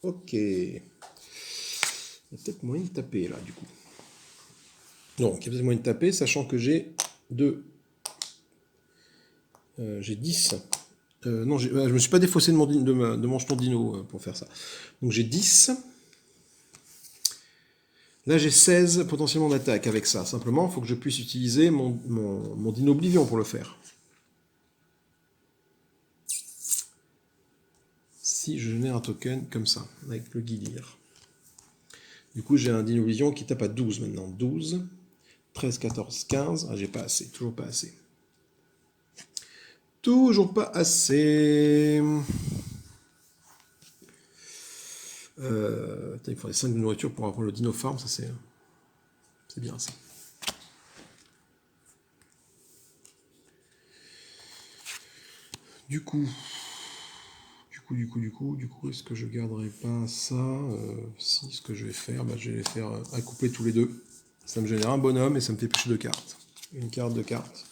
Ok. Il y a peut-être moyen de taper là, du coup. Donc, il y a peut-être moyen de taper, sachant que j'ai 2. J'ai 10. Non, je ne me suis pas défaussé de mon jeton dino pour faire ça. Donc j'ai 10. Là j'ai 16 potentiellement d'attaque avec ça. Simplement, il faut que je puisse utiliser mon Dinoblivion pour le faire. Si je génère un token comme ça, avec le Gilir. Du coup, j'ai un Dinoblivion qui tape à 12 maintenant. 12, 13, 14, 15. Ah, j'ai pas assez, toujours pas assez. Toujours pas assez. Il faudrait 5 de nourriture pour avoir le Dino Farm, ça c'est bien ça. Du coup, est-ce que je garderai pas ça? Si, ce que je vais faire, je vais les faire accoupler tous les deux. Ça me génère un bonhomme et ça me fait piocher 2 cartes. Une carte, 2 cartes.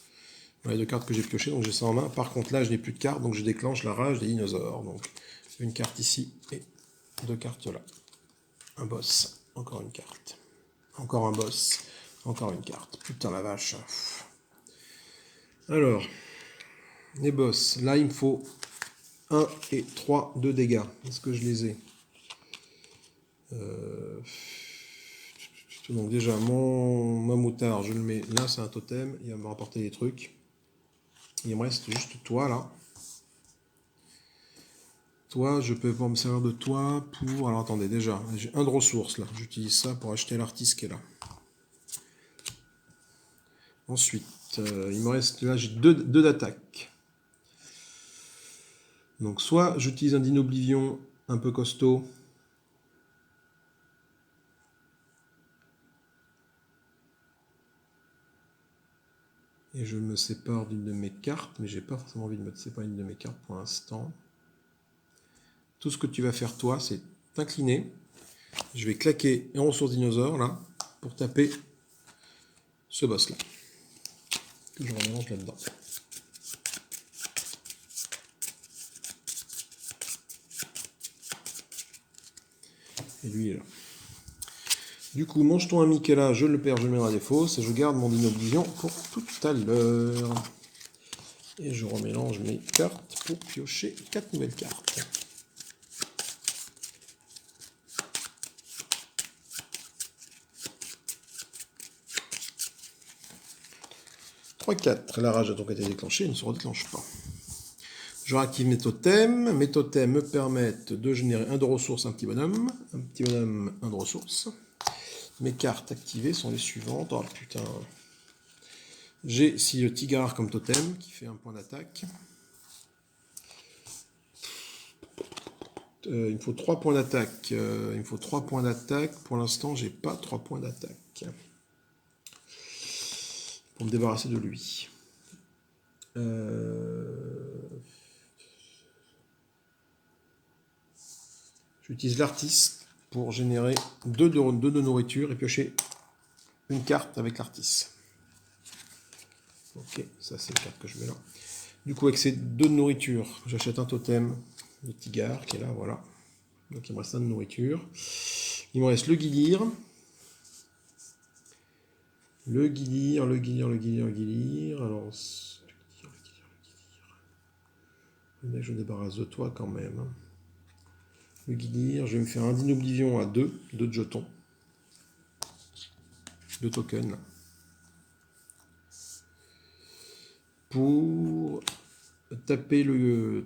Les 2 cartes que j'ai piochées, donc j'ai ça en main. Par contre, là, je n'ai plus de cartes, donc je déclenche la rage des dinosaures. Donc, une carte ici et 2 cartes là. Un boss, encore une carte. Encore un boss, encore une carte. Putain la vache. Alors, les boss. Là, il me faut 1 et 3 de dégâts. Est-ce que je les ai? Donc déjà, ma moutard, je le mets là, c'est un totem. Il va me rapporter des trucs. Il me reste juste toi, là. Toi, je peux pas me servir de toi pour... Alors attendez, déjà, j'ai 1 de ressources, là. J'utilise ça pour acheter l'artiste qui est là. Ensuite, il me reste... Là, j'ai 2 d'attaque. Donc soit j'utilise un Dino Oblivion un peu costaud. Et je me sépare d'une de mes cartes, mais j'ai pas forcément envie de me séparer d'une de mes cartes pour l'instant. Tout ce que tu vas faire toi, c'est t'incliner. Je vais claquer un ressource dinosaure là, pour taper ce boss là. Que je remélange là-dedans. Et lui est là. Du coup, mon jeton ami qui est là, je le perds, je le mets dans la défausse, et je garde mon Dino Oblivion pour tout à l'heure. Et je remélange mes cartes pour piocher 4 nouvelles cartes. 3-4. La rage a donc été déclenchée, elle ne se redéclenche pas. Je réactive mes totems. Mes totems me permettent de générer 1 de ressources, un petit bonhomme. Un petit bonhomme, 1 de ressources. Mes cartes activées sont les suivantes. Oh putain. J'ai ici le tigre comme totem qui fait 1 point d'attaque. Il me faut 3 points d'attaque. Il me faut 3 points d'attaque. Pour l'instant, j'ai pas 3 points d'attaque. Pour me débarrasser de lui. J'utilise l'artiste pour générer 2 de nourriture et piocher une carte avec l'artiste. Ok, ça c'est la carte que je mets là. Du coup, avec ces 2 de nourriture, j'achète un totem de tigre qui est là, voilà. Donc il me reste 1 de nourriture. Il me reste le guilire. Le guilire. Alors, le mec, je me débarrasse de toi quand même. Le guilire, je vais me faire un Dino Oblivion à 2 de jetons. 2 tokens. Pour taper le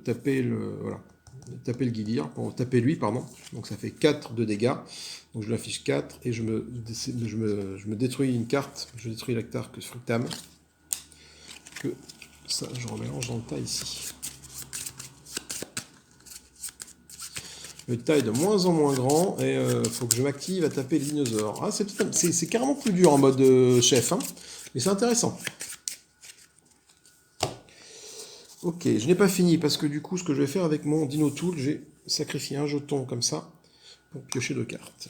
guilire, pour taper lui, pardon. Donc ça fait 4 de dégâts. Donc je l'affiche 4 et je me détruis une carte. Je détruis la carte Fructam. Que ça, je remélange dans le tas ici. Le tas est de moins en moins grand et il faut que je m'active à taper les dinosaures. Ah, c'est carrément plus dur en mode chef, hein, mais c'est intéressant. Ok, je n'ai pas fini parce que du coup, ce que je vais faire avec mon Dino Tool, j'ai sacrifié un jeton comme ça pour piocher 2 cartes.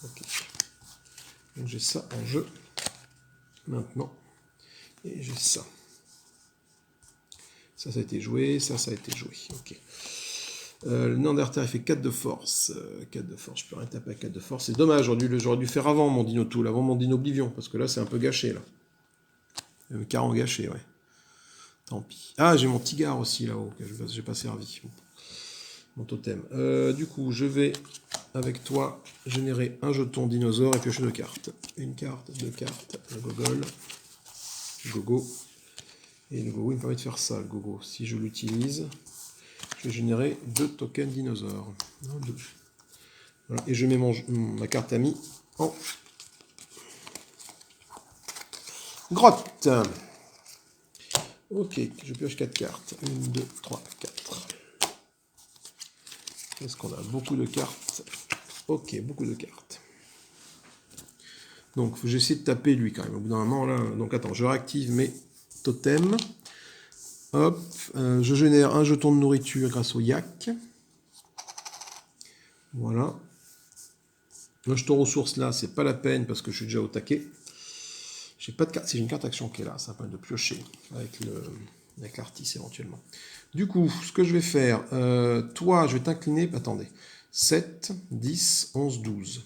Ok. Donc j'ai ça en jeu maintenant. Et j'ai ça. Ça a été joué, ça a été joué. Ok. Le Néandertal fait 4 de force. 4 de force, je peux rien taper à 4 de force. C'est dommage, j'aurais dû faire avant mon Dino Tool, avant mon Dino Oblivion, parce que là c'est un peu gâché là. Carrément gâché, ouais. Tant pis. Ah, j'ai mon tigre aussi là-haut, que j'ai pas servi. Mon totem. Du coup, je vais, avec toi, générer un jeton dinosaure et piocher 2 cartes. Une carte, 2 cartes, le gogol. Gogo. Et le gogo, il me permet de faire ça, le gogo. Si je l'utilise, je vais générer 2 tokens dinosaures. 1, 2. Voilà. Et je mets ma carte amie en grotte. Ok, je pioche 4 cartes. 1, 2, 3, 4. Est-ce qu'on a beaucoup de cartes? Ok, beaucoup de cartes. Donc, j'essaie de taper lui quand même. Au bout d'un moment, là. Donc, attends, je réactive mes totems. Hop, je génère un jeton de nourriture grâce au yak. Voilà. Le jeton ressources là, c'est pas la peine parce que je suis déjà au taquet. J'ai pas de carte. Si j'ai une carte action qui est là, ça va permettre de piocher avec l'artiste éventuellement. Du coup, ce que je vais faire, toi, je vais t'incliner. Attendez. 7, 10, 11, 12.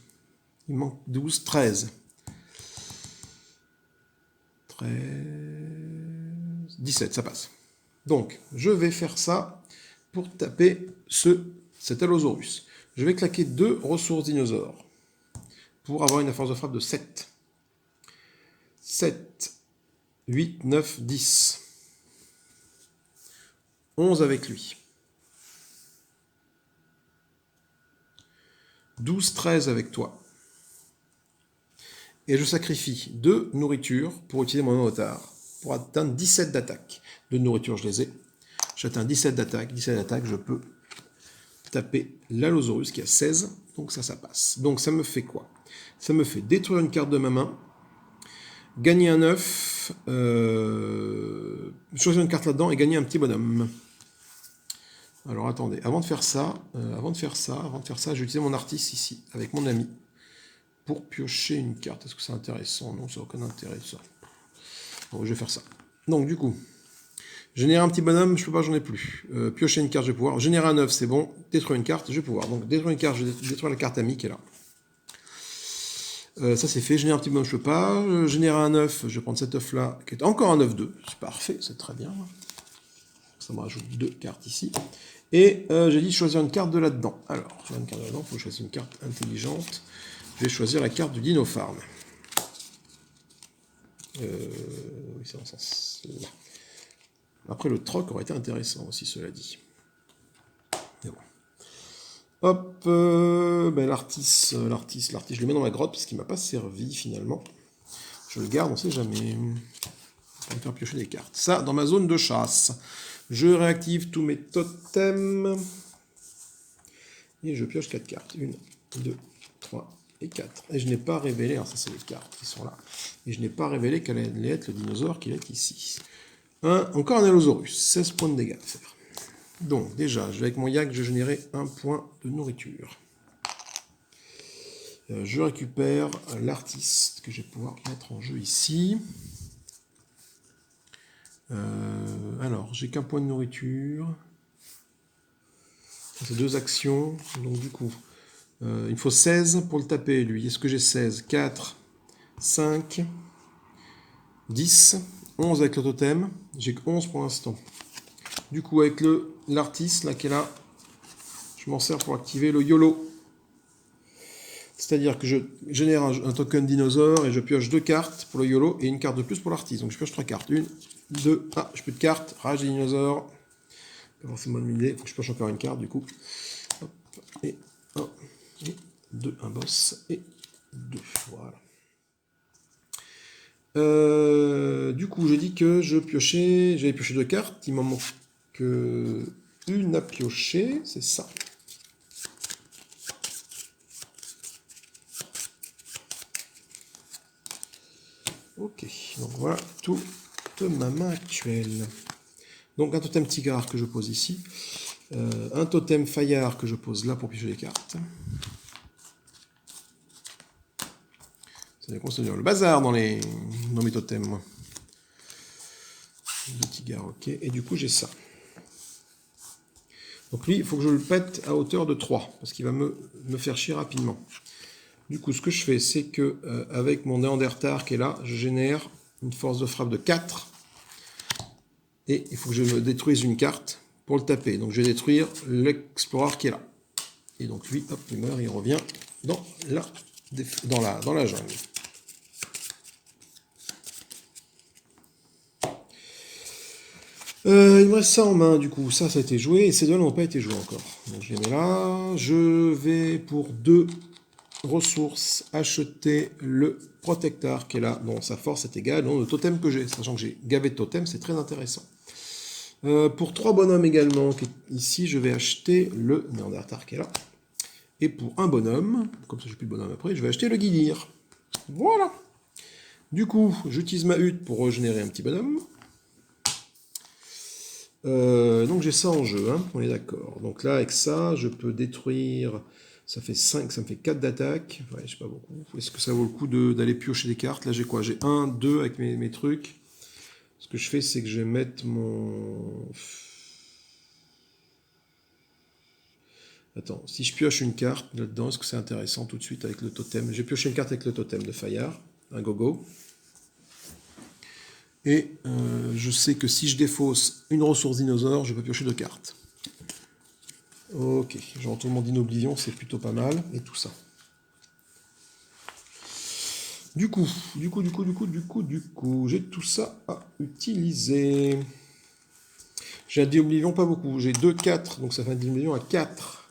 Il manque 12, 13. 13, 17, ça passe. Donc, je vais faire ça pour taper cet Allosaurus. Je vais claquer 2 ressources dinosaures pour avoir une force de frappe de 7. 7, 8, 9, 10. 11 avec lui. 12, 13 avec toi. Et je sacrifie 2 nourritures pour utiliser mon otard, pour atteindre 17 d'attaque. 2 nourritures, je les ai. J'atteins 17 d'attaque. 17 d'attaque, je peux taper l'Allosaurus qui a 16. Donc ça passe. Donc ça me fait quoi? Ça me fait détruire une carte de ma main, gagner un œuf, choisir une carte là-dedans et gagner un petit bonhomme. Alors attendez, avant de faire ça, je vais utiliser mon artiste ici, avec mon ami, pour piocher une carte. Est-ce que c'est intéressant? Non, ça n'a aucun intérêt, ça. Bon, je vais faire ça. Donc du coup, générer un petit bonhomme, je peux pas, j'en ai plus. Piocher une carte, je vais pouvoir. Générer un œuf, c'est bon. Détruire une carte, je vais pouvoir. Donc détruire une carte, je vais détruire la carte amie qui est là. Ça c'est fait. Générer un petit bonhomme, je peux pas. Générer un œuf, je vais prendre cet œuf là, qui est encore un œuf 2. C'est parfait, c'est très bien. Ça me rajoute 2 cartes ici. Et j'ai dit choisir une carte de là-dedans. Alors, choisir une carte de là-dedans, il faut choisir une carte intelligente. Je vais choisir la carte du Dino Farm. Oui, c'est dans ce sens-là. Après, le troc aurait été intéressant aussi, cela dit. Mais bon. Hop, l'artiste, je le mets dans ma grotte parce qu'il ne m'a pas servi finalement. Je le garde, on ne sait jamais. Pour me faire piocher des cartes. Ça, dans ma zone de chasse. Je réactive tous mes totems. Et je pioche 4 cartes. 1, 2, 3 et 4. Et je n'ai pas révélé, alors ça c'est les cartes qui sont là. Et je n'ai pas révélé quel allait être le dinosaure qui est ici. Encore un Allosaurus. 16 points de dégâts à faire. Donc déjà, avec mon yak, je générais 1 point de nourriture. Je récupère l'artiste que je vais pouvoir mettre en jeu ici. Alors, j'ai qu'un point de nourriture. C'est 2 actions. Donc du coup, il me faut 16 pour le taper, lui. Est-ce que j'ai 16? 4, 5, 10, 11 avec le totem. J'ai que 11 pour l'instant. Du coup, avec l'artiste, là, qui est là, je m'en sers pour activer le YOLO. C'est-à-dire que je génère un token dinosaure et je pioche 2 cartes pour le YOLO et une carte de plus pour l'artiste. Donc je pioche 3 cartes. 1, 2, j'ai plus de cartes. Rage des dinosaures. Pas forcément une idée. Il faut que je pioche encore une carte du coup. Hop, et 1, et 2, un boss, et 2. Voilà. Du coup, j'ai dit que j'avais pioché 2 cartes. Il m'en manque une à piocher. C'est ça. Ok, donc voilà toute ma main actuelle. Donc un totem tigre que je pose ici, un totem faillard que je pose là pour piocher les cartes. C'est le bazar dans mes totems, moi. Le tigre, ok, et du coup j'ai ça. Donc lui, il faut que je le pète à hauteur de 3, parce qu'il va me faire chier rapidement. Du coup, ce que je fais, c'est que avec mon Néandertal qui est là, je génère une force de frappe de 4. Et il faut que je me détruise une carte pour le taper. Donc je vais détruire l'explorer qui est là. Et donc lui, hop, il meurt, il revient dans la jungle. Il me reste ça en main, du coup. Ça a été joué. Et ces deux-là n'ont pas été joués encore. Donc je les mets là. Je vais pour 2 ressources acheter le protecteur qui est là, dont sa force est égale au totem que j'ai, sachant que j'ai gavé de totem, c'est très intéressant. Pour 3 bonhommes également, ici je vais acheter le Néandertal qui est là. Et pour un bonhomme, comme ça j'ai plus de bonhomme après, je vais acheter le Guilir. Voilà. Du coup, j'utilise ma hutte pour régénérer un petit bonhomme. Donc j'ai ça en jeu, hein, on est d'accord. Donc là, avec ça, je peux détruire Ça fait 5, ça me fait 4 d'attaque. Ouais, je sais pas beaucoup. Est-ce que ça vaut le coup d'aller piocher des cartes? Là, j'ai quoi? J'ai 1, 2 avec mes trucs. Ce que je fais, c'est que je vais mettre mon... Attends, si je pioche une carte là-dedans, est-ce que c'est intéressant tout de suite avec le totem? J'ai pioché une carte avec le totem de Fayard, un gogo. Et je sais que si je défausse une ressource dinosaure, je peux piocher 2 cartes. Ok, je retourne mon Dino Oblivion, c'est plutôt pas mal, et tout ça. Du coup, j'ai tout ça à utiliser. J'ai un Dino Oblivion pas beaucoup, j'ai 2, 4, donc ça fait un Dino Oblivion à 4.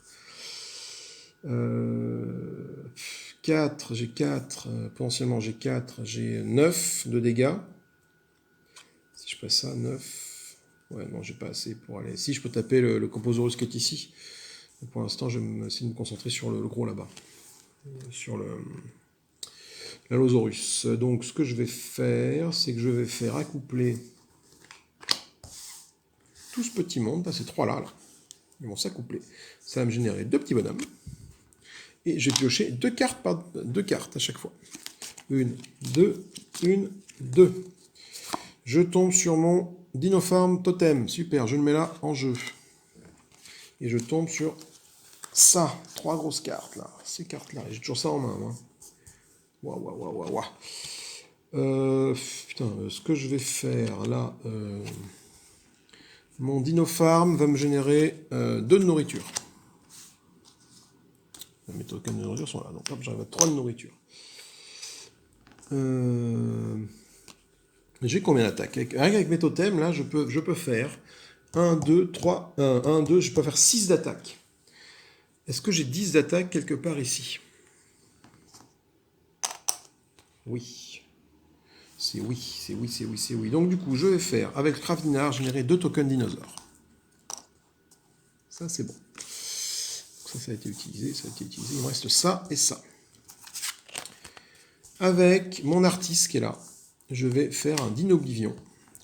4, j'ai 4, potentiellement j'ai 4, j'ai 9 de dégâts. Si je passe ça, 9. Ouais, non, j'ai pas assez pour aller. Si, je peux taper le Composaurus qui est ici. Pour l'instant, je vais essayer de me concentrer sur le gros là-bas. Sur l'Allosaurus. Donc, ce que je vais faire, c'est que je vais faire accoupler tout ce petit monde, là, ces 3 là. Ils vont s'accoupler. Ça va me générer 2 petits bonhommes. Et je vais piocher 2 cartes à chaque fois. 1, 2, 1, 2. Je tombe sur mon Dinofarm Totem. Super, je le mets là en jeu. Et je tombe sur ça. 3 grosses cartes là. Ces cartes-là. J'ai toujours ça en main. Moi. Waouh. Putain, ce que je vais faire là. Mon Dinofarm va me générer 2 de nourriture. Mes tokens de nourriture sont là. Donc hop, j'arrive à 3 de nourriture. J'ai combien d'attaques? Avec mes totems, là, je peux faire 1, 2, 3, 1, 2, je peux faire 6 d'attaque. Est-ce que j'ai 10 d'attaque quelque part ici? Oui. C'est oui. Donc du coup, je vais faire, avec le Craft Dinar, générer 2 tokens dinosaures. Ça, c'est bon. Ça a été utilisé, Il me reste ça et ça. Avec mon artiste qui est là, je vais faire un Dino Oblivion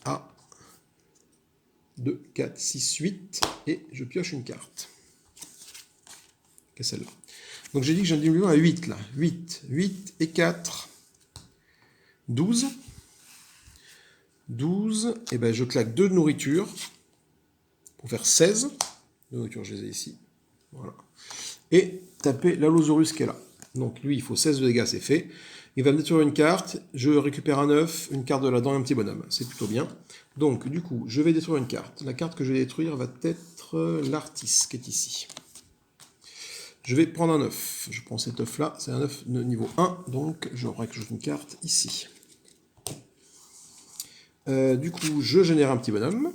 à 2, 4, 6, 8, et je pioche une carte. Qui est celle-là. Donc j'ai dit que j'ai un Dino Oblivion à 8 là. 8 et 4, 12. 12, et ben je claque 2 de nourriture pour faire 16. De nourriture, je les ai ici. Voilà. Et taper l'Allosaurus qui est là. Donc lui, il faut 16 de dégâts, c'est fait. Il va me détruire une carte, je récupère un 9, une carte de là-dedans et un petit bonhomme. C'est plutôt bien. Donc du coup, je vais détruire une carte. La carte que je vais détruire va être l'artiste qui est ici. Je vais prendre un 9. Je prends cet œuf-là, c'est un œuf de niveau 1, donc je rajoute une carte ici. Du coup, je génère un petit bonhomme,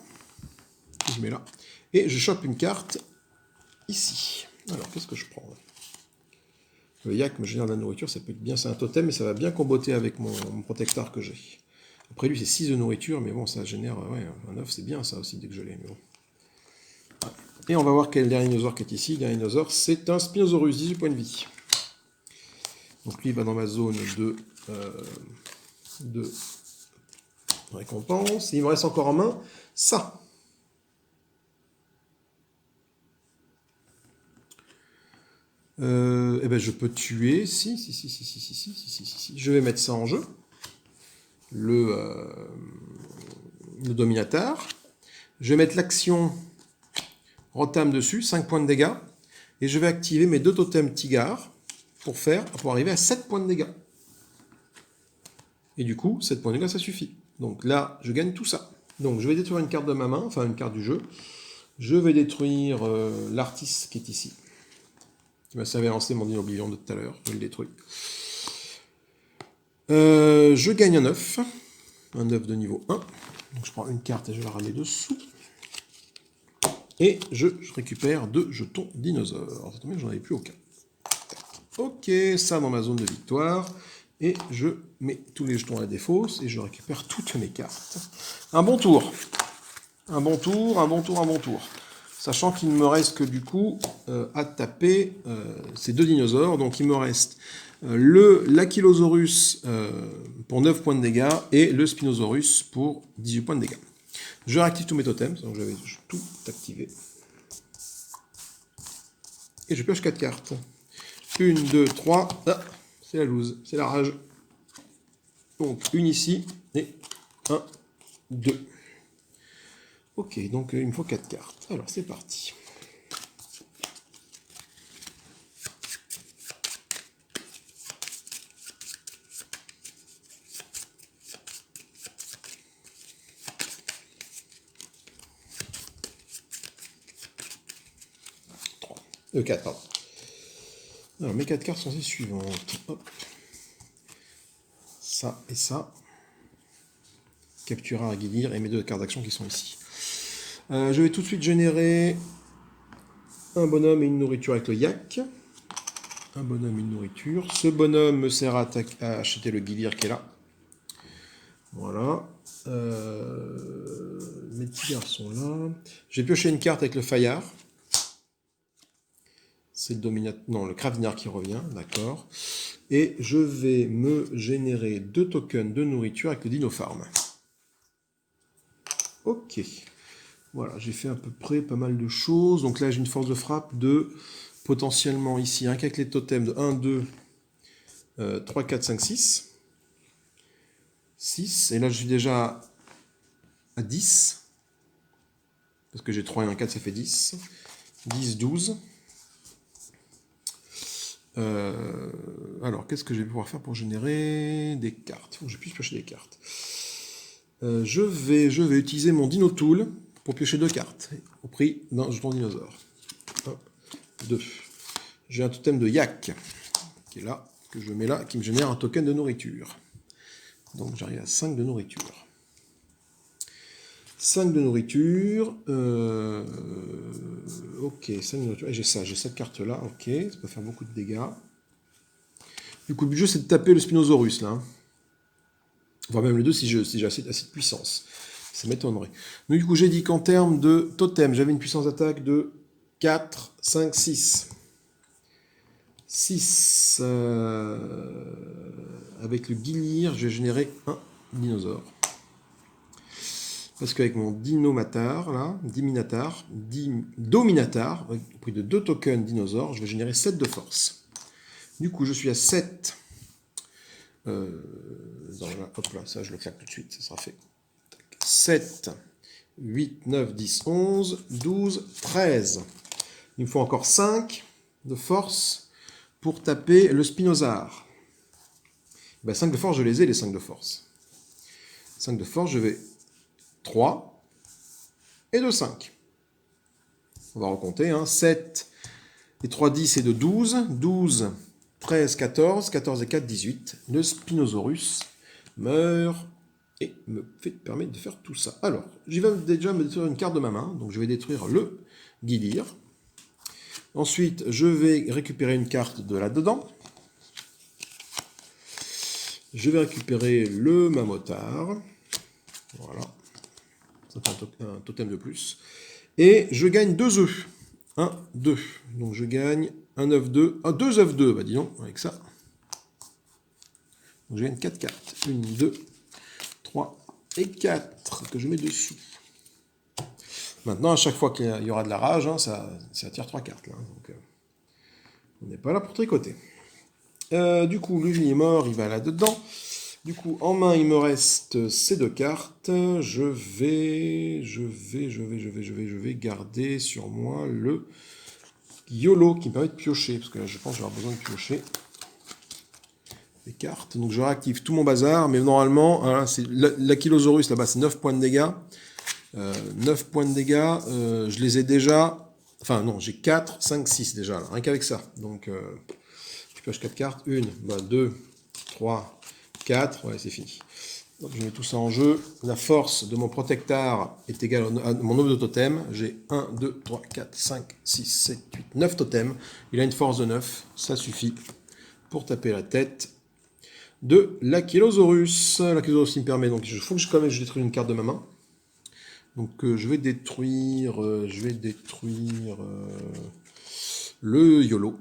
que je mets là, et je chope une carte ici. Alors, qu'est-ce que je prends? Le yak me génère de la nourriture, ça peut être bien, c'est un totem, mais ça va bien comboter avec mon protecteur que j'ai. Après lui, c'est 6 de nourriture, mais bon, ça génère, ouais, un œuf, c'est bien ça aussi, dès que je l'ai, mais bon. Et on va voir quel dernier dinosaure qui est ici. Le dernier dinosaure, c'est un Spinosaurus, 18 points de vie. Donc lui, il va dans ma zone de récompense. Il me reste encore en main ça. Eh ben je peux tuer. Si. Je vais mettre ça en jeu. Le Dominatar. Je vais mettre l'action Rotam dessus, 5 points de dégâts. Et je vais activer mes 2 totems Tigar pour arriver à 7 points de dégâts. Et du coup, 7 points de dégâts, ça suffit. Donc là, je gagne tout ça. Donc je vais détruire une carte de ma main, enfin une carte du jeu. Je vais détruire l'artiste qui est ici. Qui m'a servi à lancer mon Dino Oblivion de tout à l'heure. Je le détruis. Je gagne un 9. Un 9 de niveau 1. Donc je prends une carte et je la ramène dessous. Et je récupère 2 jetons dinosaures. Ça tombe bien, j'en avais plus aucun. Ok, ça dans ma zone de victoire. Et je mets tous les jetons à la défausse et je récupère toutes mes cartes. Un bon tour. Un bon tour. Sachant qu'il ne me reste que du coup à taper ces 2 dinosaures. Donc il me reste l'Akylosaurus pour 9 points de dégâts et le Spinosaurus pour 18 points de dégâts. Je réactive tous mes totems, donc j'avais tout activé. Et je pioche 4 cartes. 1, 2, 3. Ah, c'est la loose, c'est la rage. Donc, une ici, et 1, 2. Ok, donc il me faut 4 cartes. Alors, c'est parti. E 4, pardon. Alors, mes 4 cartes sont les suivantes. Hop. Ça et ça. Captura à Guilir et mes 2 cartes d'action qui sont ici. Je vais tout de suite générer un bonhomme et une nourriture avec le yak. Un bonhomme et une nourriture. Ce bonhomme me sert à acheter le Guilir qui est là. Voilà. Mes petits garçons là. J'ai pioché une carte avec le Fayard. C'est le dominateur. Non, le Kravnar qui revient, d'accord. Et je vais me générer 2 tokens de nourriture avec le Dino Farm. Ok. Voilà, j'ai fait à peu près pas mal de choses. Donc là, j'ai une force de frappe de potentiellement ici, rien qu'avec les totems de 1, 2, 3, 4, 5, 6. 6. Et là, je suis déjà à 10. Parce que j'ai 3 et un 4, ça fait 10. 10, 12. Alors, qu'est-ce que je vais pouvoir faire pour générer des cartes? Il faut que je puisse piocher des cartes. Je vais utiliser mon Dino Tool pour piocher 2 cartes au prix d'un jeton dinosaure. 1, 2. J'ai un totem de yak qui est là, que je mets là, qui me génère un token de nourriture. Donc j'arrive à 5 de nourriture. 5 de nourriture. Ok, 5 de nourriture. Et j'ai cette carte là, ok, ça peut faire beaucoup de dégâts. Du coup, le jeu, c'est de taper le Spinosaurus là. Hein. Voire même les deux si j'ai assez de puissance. Ça m'étonnerait. Donc du coup, j'ai dit qu'en termes de totem, j'avais une puissance d'attaque de 4, 5, 6. 6. Avec le Guilir, je vais générer un dinosaure. Parce qu'avec mon Dinomatar, là, Dominatar, au prix de 2 tokens dinosaures, je vais générer 7 de force. Du coup, je suis à 7. Hop là, ça je le claque tout de suite, ça sera fait. 7, 8, 9, 10, 11, 12, 13. Il me faut encore 5 de force pour taper le Spinosaure. Ben, 5 de force, je les ai, les 5 de force. 5 de force, je vais 3 et de 5. On va recompter. Hein. 7 et 3, 10 et de 12. 12, 13, 14. 14 et 4, 18. Le Spinosaurus meurt et me permet de faire tout ça. Alors, j'y vais déjà me détruire une carte de ma main. Donc, je vais détruire le Guilir. Ensuite, je vais récupérer une carte de là-dedans. Je vais récupérer le Mamotard. Voilà. Ça fait un totem de plus. Et je gagne 2 œufs. 1, 2. Donc je gagne un œuf 2. Ah, 2 œufs 2, bah dis donc, avec ça. Donc je gagne 4 cartes. 1, 2, 3 et 4 que je mets dessus. Maintenant, à chaque fois qu'il y aura de la rage, hein, ça tire 3 cartes. Là, donc, on n'est pas là pour tricoter. Du coup, lui, il est mort, il va là-dedans. Du coup, en main, il me reste ces 2 cartes. Je vais garder sur moi le YOLO qui me permet de piocher. Parce que là, je pense que je vais avoir besoin de piocher les cartes. Donc, je réactive tout mon bazar. Mais normalement, hein, c'est l'Akylosaurus là-bas, c'est 9 points de dégâts. 9 points de dégâts. Je les ai déjà. Enfin, non, j'ai 4, 5, 6 déjà. Là, rien qu'avec ça. Donc, je pioche 4 cartes. 1, 2, 3. 4, ouais, c'est fini. Donc je mets tout ça en jeu. La force de mon protecteur est égale à mon nombre de totems. J'ai 1, 2, 3, 4, 5, 6, 7, 8, 9 totems. Il a une force de 9. Ça suffit pour taper la tête de l'Akylosaurus. L'Akylosaurus qui me permet, donc il faut que je détruise une carte de ma main. Donc je vais détruire le YOLO.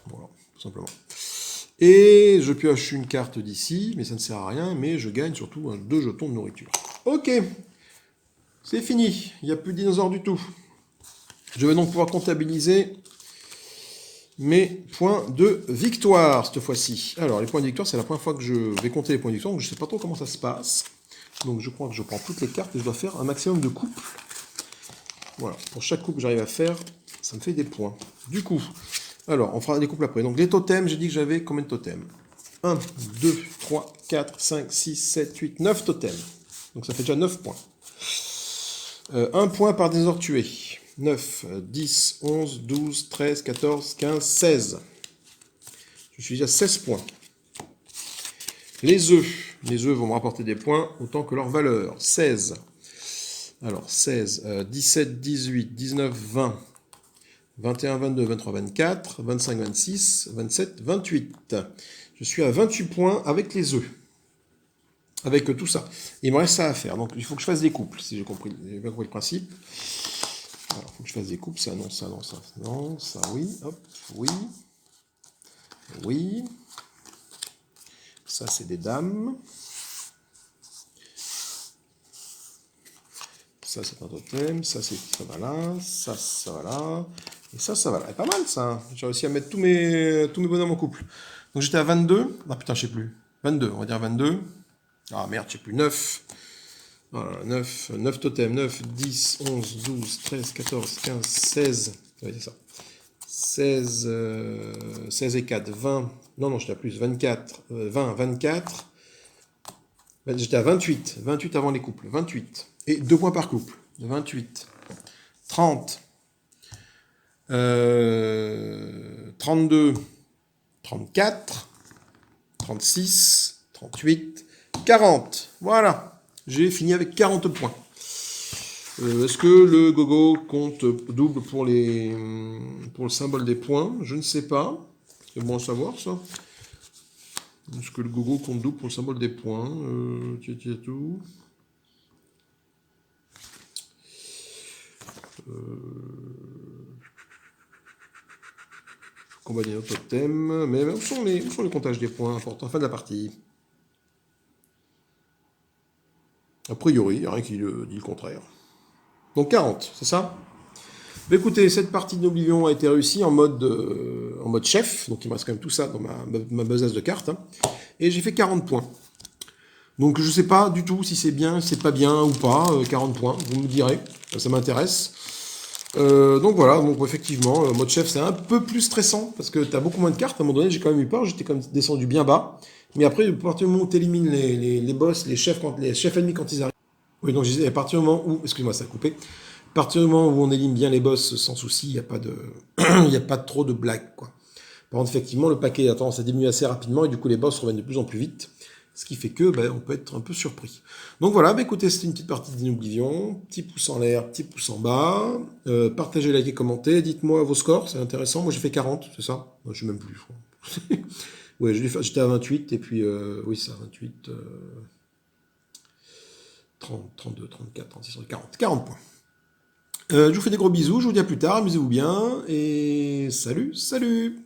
Voilà, tout simplement. Et je pioche une carte d'ici, mais ça ne sert à rien, mais je gagne surtout 2 jetons de nourriture. Ok, c'est fini, il n'y a plus de dinosaures du tout. Je vais donc pouvoir comptabiliser mes points de victoire cette fois-ci. Alors, les points de victoire, c'est la première fois que je vais compter les points de victoire, donc je ne sais pas trop comment ça se passe. Donc, je crois que je prends toutes les cartes et je dois faire un maximum de couples. Voilà, pour chaque couple que j'arrive à faire, ça me fait des points. Du coup, alors, on fera des couples après. Donc, les totems, j'ai dit que j'avais combien de totems? 1, 2, 3, 4, 5, 6, 7, 8, 9 totems. Donc, ça fait déjà 9 points. 1 point par dinosaure tué. 9, 10, 11, 12, 13, 14, 15, 16. Je suis déjà à 16 points. Les œufs. Les œufs vont me rapporter des points autant que leur valeur. 16. Alors, 16, 17, 18, 19, 20, 21, 22, 23, 24, 25, 26, 27, 28. Je suis à 28 points avec les œufs. Avec tout ça. Il me reste ça à faire. Donc, il faut que je fasse des couples, si j'ai compris. J'ai bien compris le principe. Alors, il faut que je fasse des couples. Ça, non, ça, non, ça, non, ça, oui. Hop, oui. Oui. Ça, c'est des dames. Ça, c'est un totem. Ça, ça va là. Ça va là. Et ça va là. C'est pas mal, ça. J'ai réussi à mettre tous mes bonhommes en couple. Donc, j'étais à 22. Ah, putain, je sais plus. 22, on va dire 22. Ah, merde, je sais plus. 9. Voilà, 9 totems. 9, 10, 11, 12, 13, 14, 15, 16. Oui, c'est ça. 16, 16 et 4, 20. Non, j'étais à plus. 24, 20, 24. J'étais à 28. 28 avant les couples. 28. Et 2 points par couple. 28. 30. 32. 34. 36. 38. 40. Voilà. J'ai fini avec 40 points. Est-ce que le gogo compte double pour le symbole des points? Je ne sais pas. C'est bon à savoir, ça. Est-ce que le gogo compte double pour le symbole des points? Tout. Combat des totems. Mais où sont les comptages des points importants? Fin de la partie. A priori, il n'y a rien qui dit le contraire. Donc 40, c'est ça? Mais écoutez, cette partie d'Oblivion a été réussie en mode chef. Donc il me reste quand même tout ça dans ma besace de cartes. Hein. Et j'ai fait 40 points. Donc je ne sais pas du tout si c'est bien, si c'est pas bien ou pas. 40 points, vous me direz. Ça m'intéresse. Donc voilà, donc effectivement, mode chef c'est un peu plus stressant parce que tu as beaucoup moins de cartes. À un moment donné, j'ai quand même eu peur, j'étais quand même descendu bien bas. Mais après, à partir du moment où tu élimines les boss, les chefs ennemis quand ils arrivent. Oui, donc je disais, à partir du moment où. Excuse-moi, ça a coupé. À partir du moment où on élimine bien les boss sans souci, il n'y a pas de. Il n'y a pas trop de blagues, quoi. Par contre, effectivement, le paquet a tendance à diminuer assez rapidement et du coup, les boss reviennent de plus en plus vite. Ce qui fait que on peut être un peu surpris. Donc voilà, écoutez, c'était une petite partie d'Oblivion. Petit pouce en l'air, petit pouce en bas. Partagez, likez, commentez. Dites-moi vos scores, c'est intéressant. Moi, j'ai fait 40, c'est ça? Je ne sais même plus, je crois. Ouais, j'étais à 28, et puis, oui, ça, 28, 30, 32, 34, 36, 40. 40 points. Je vous fais des gros bisous, je vous dis à plus tard, amusez-vous bien, et salut, salut!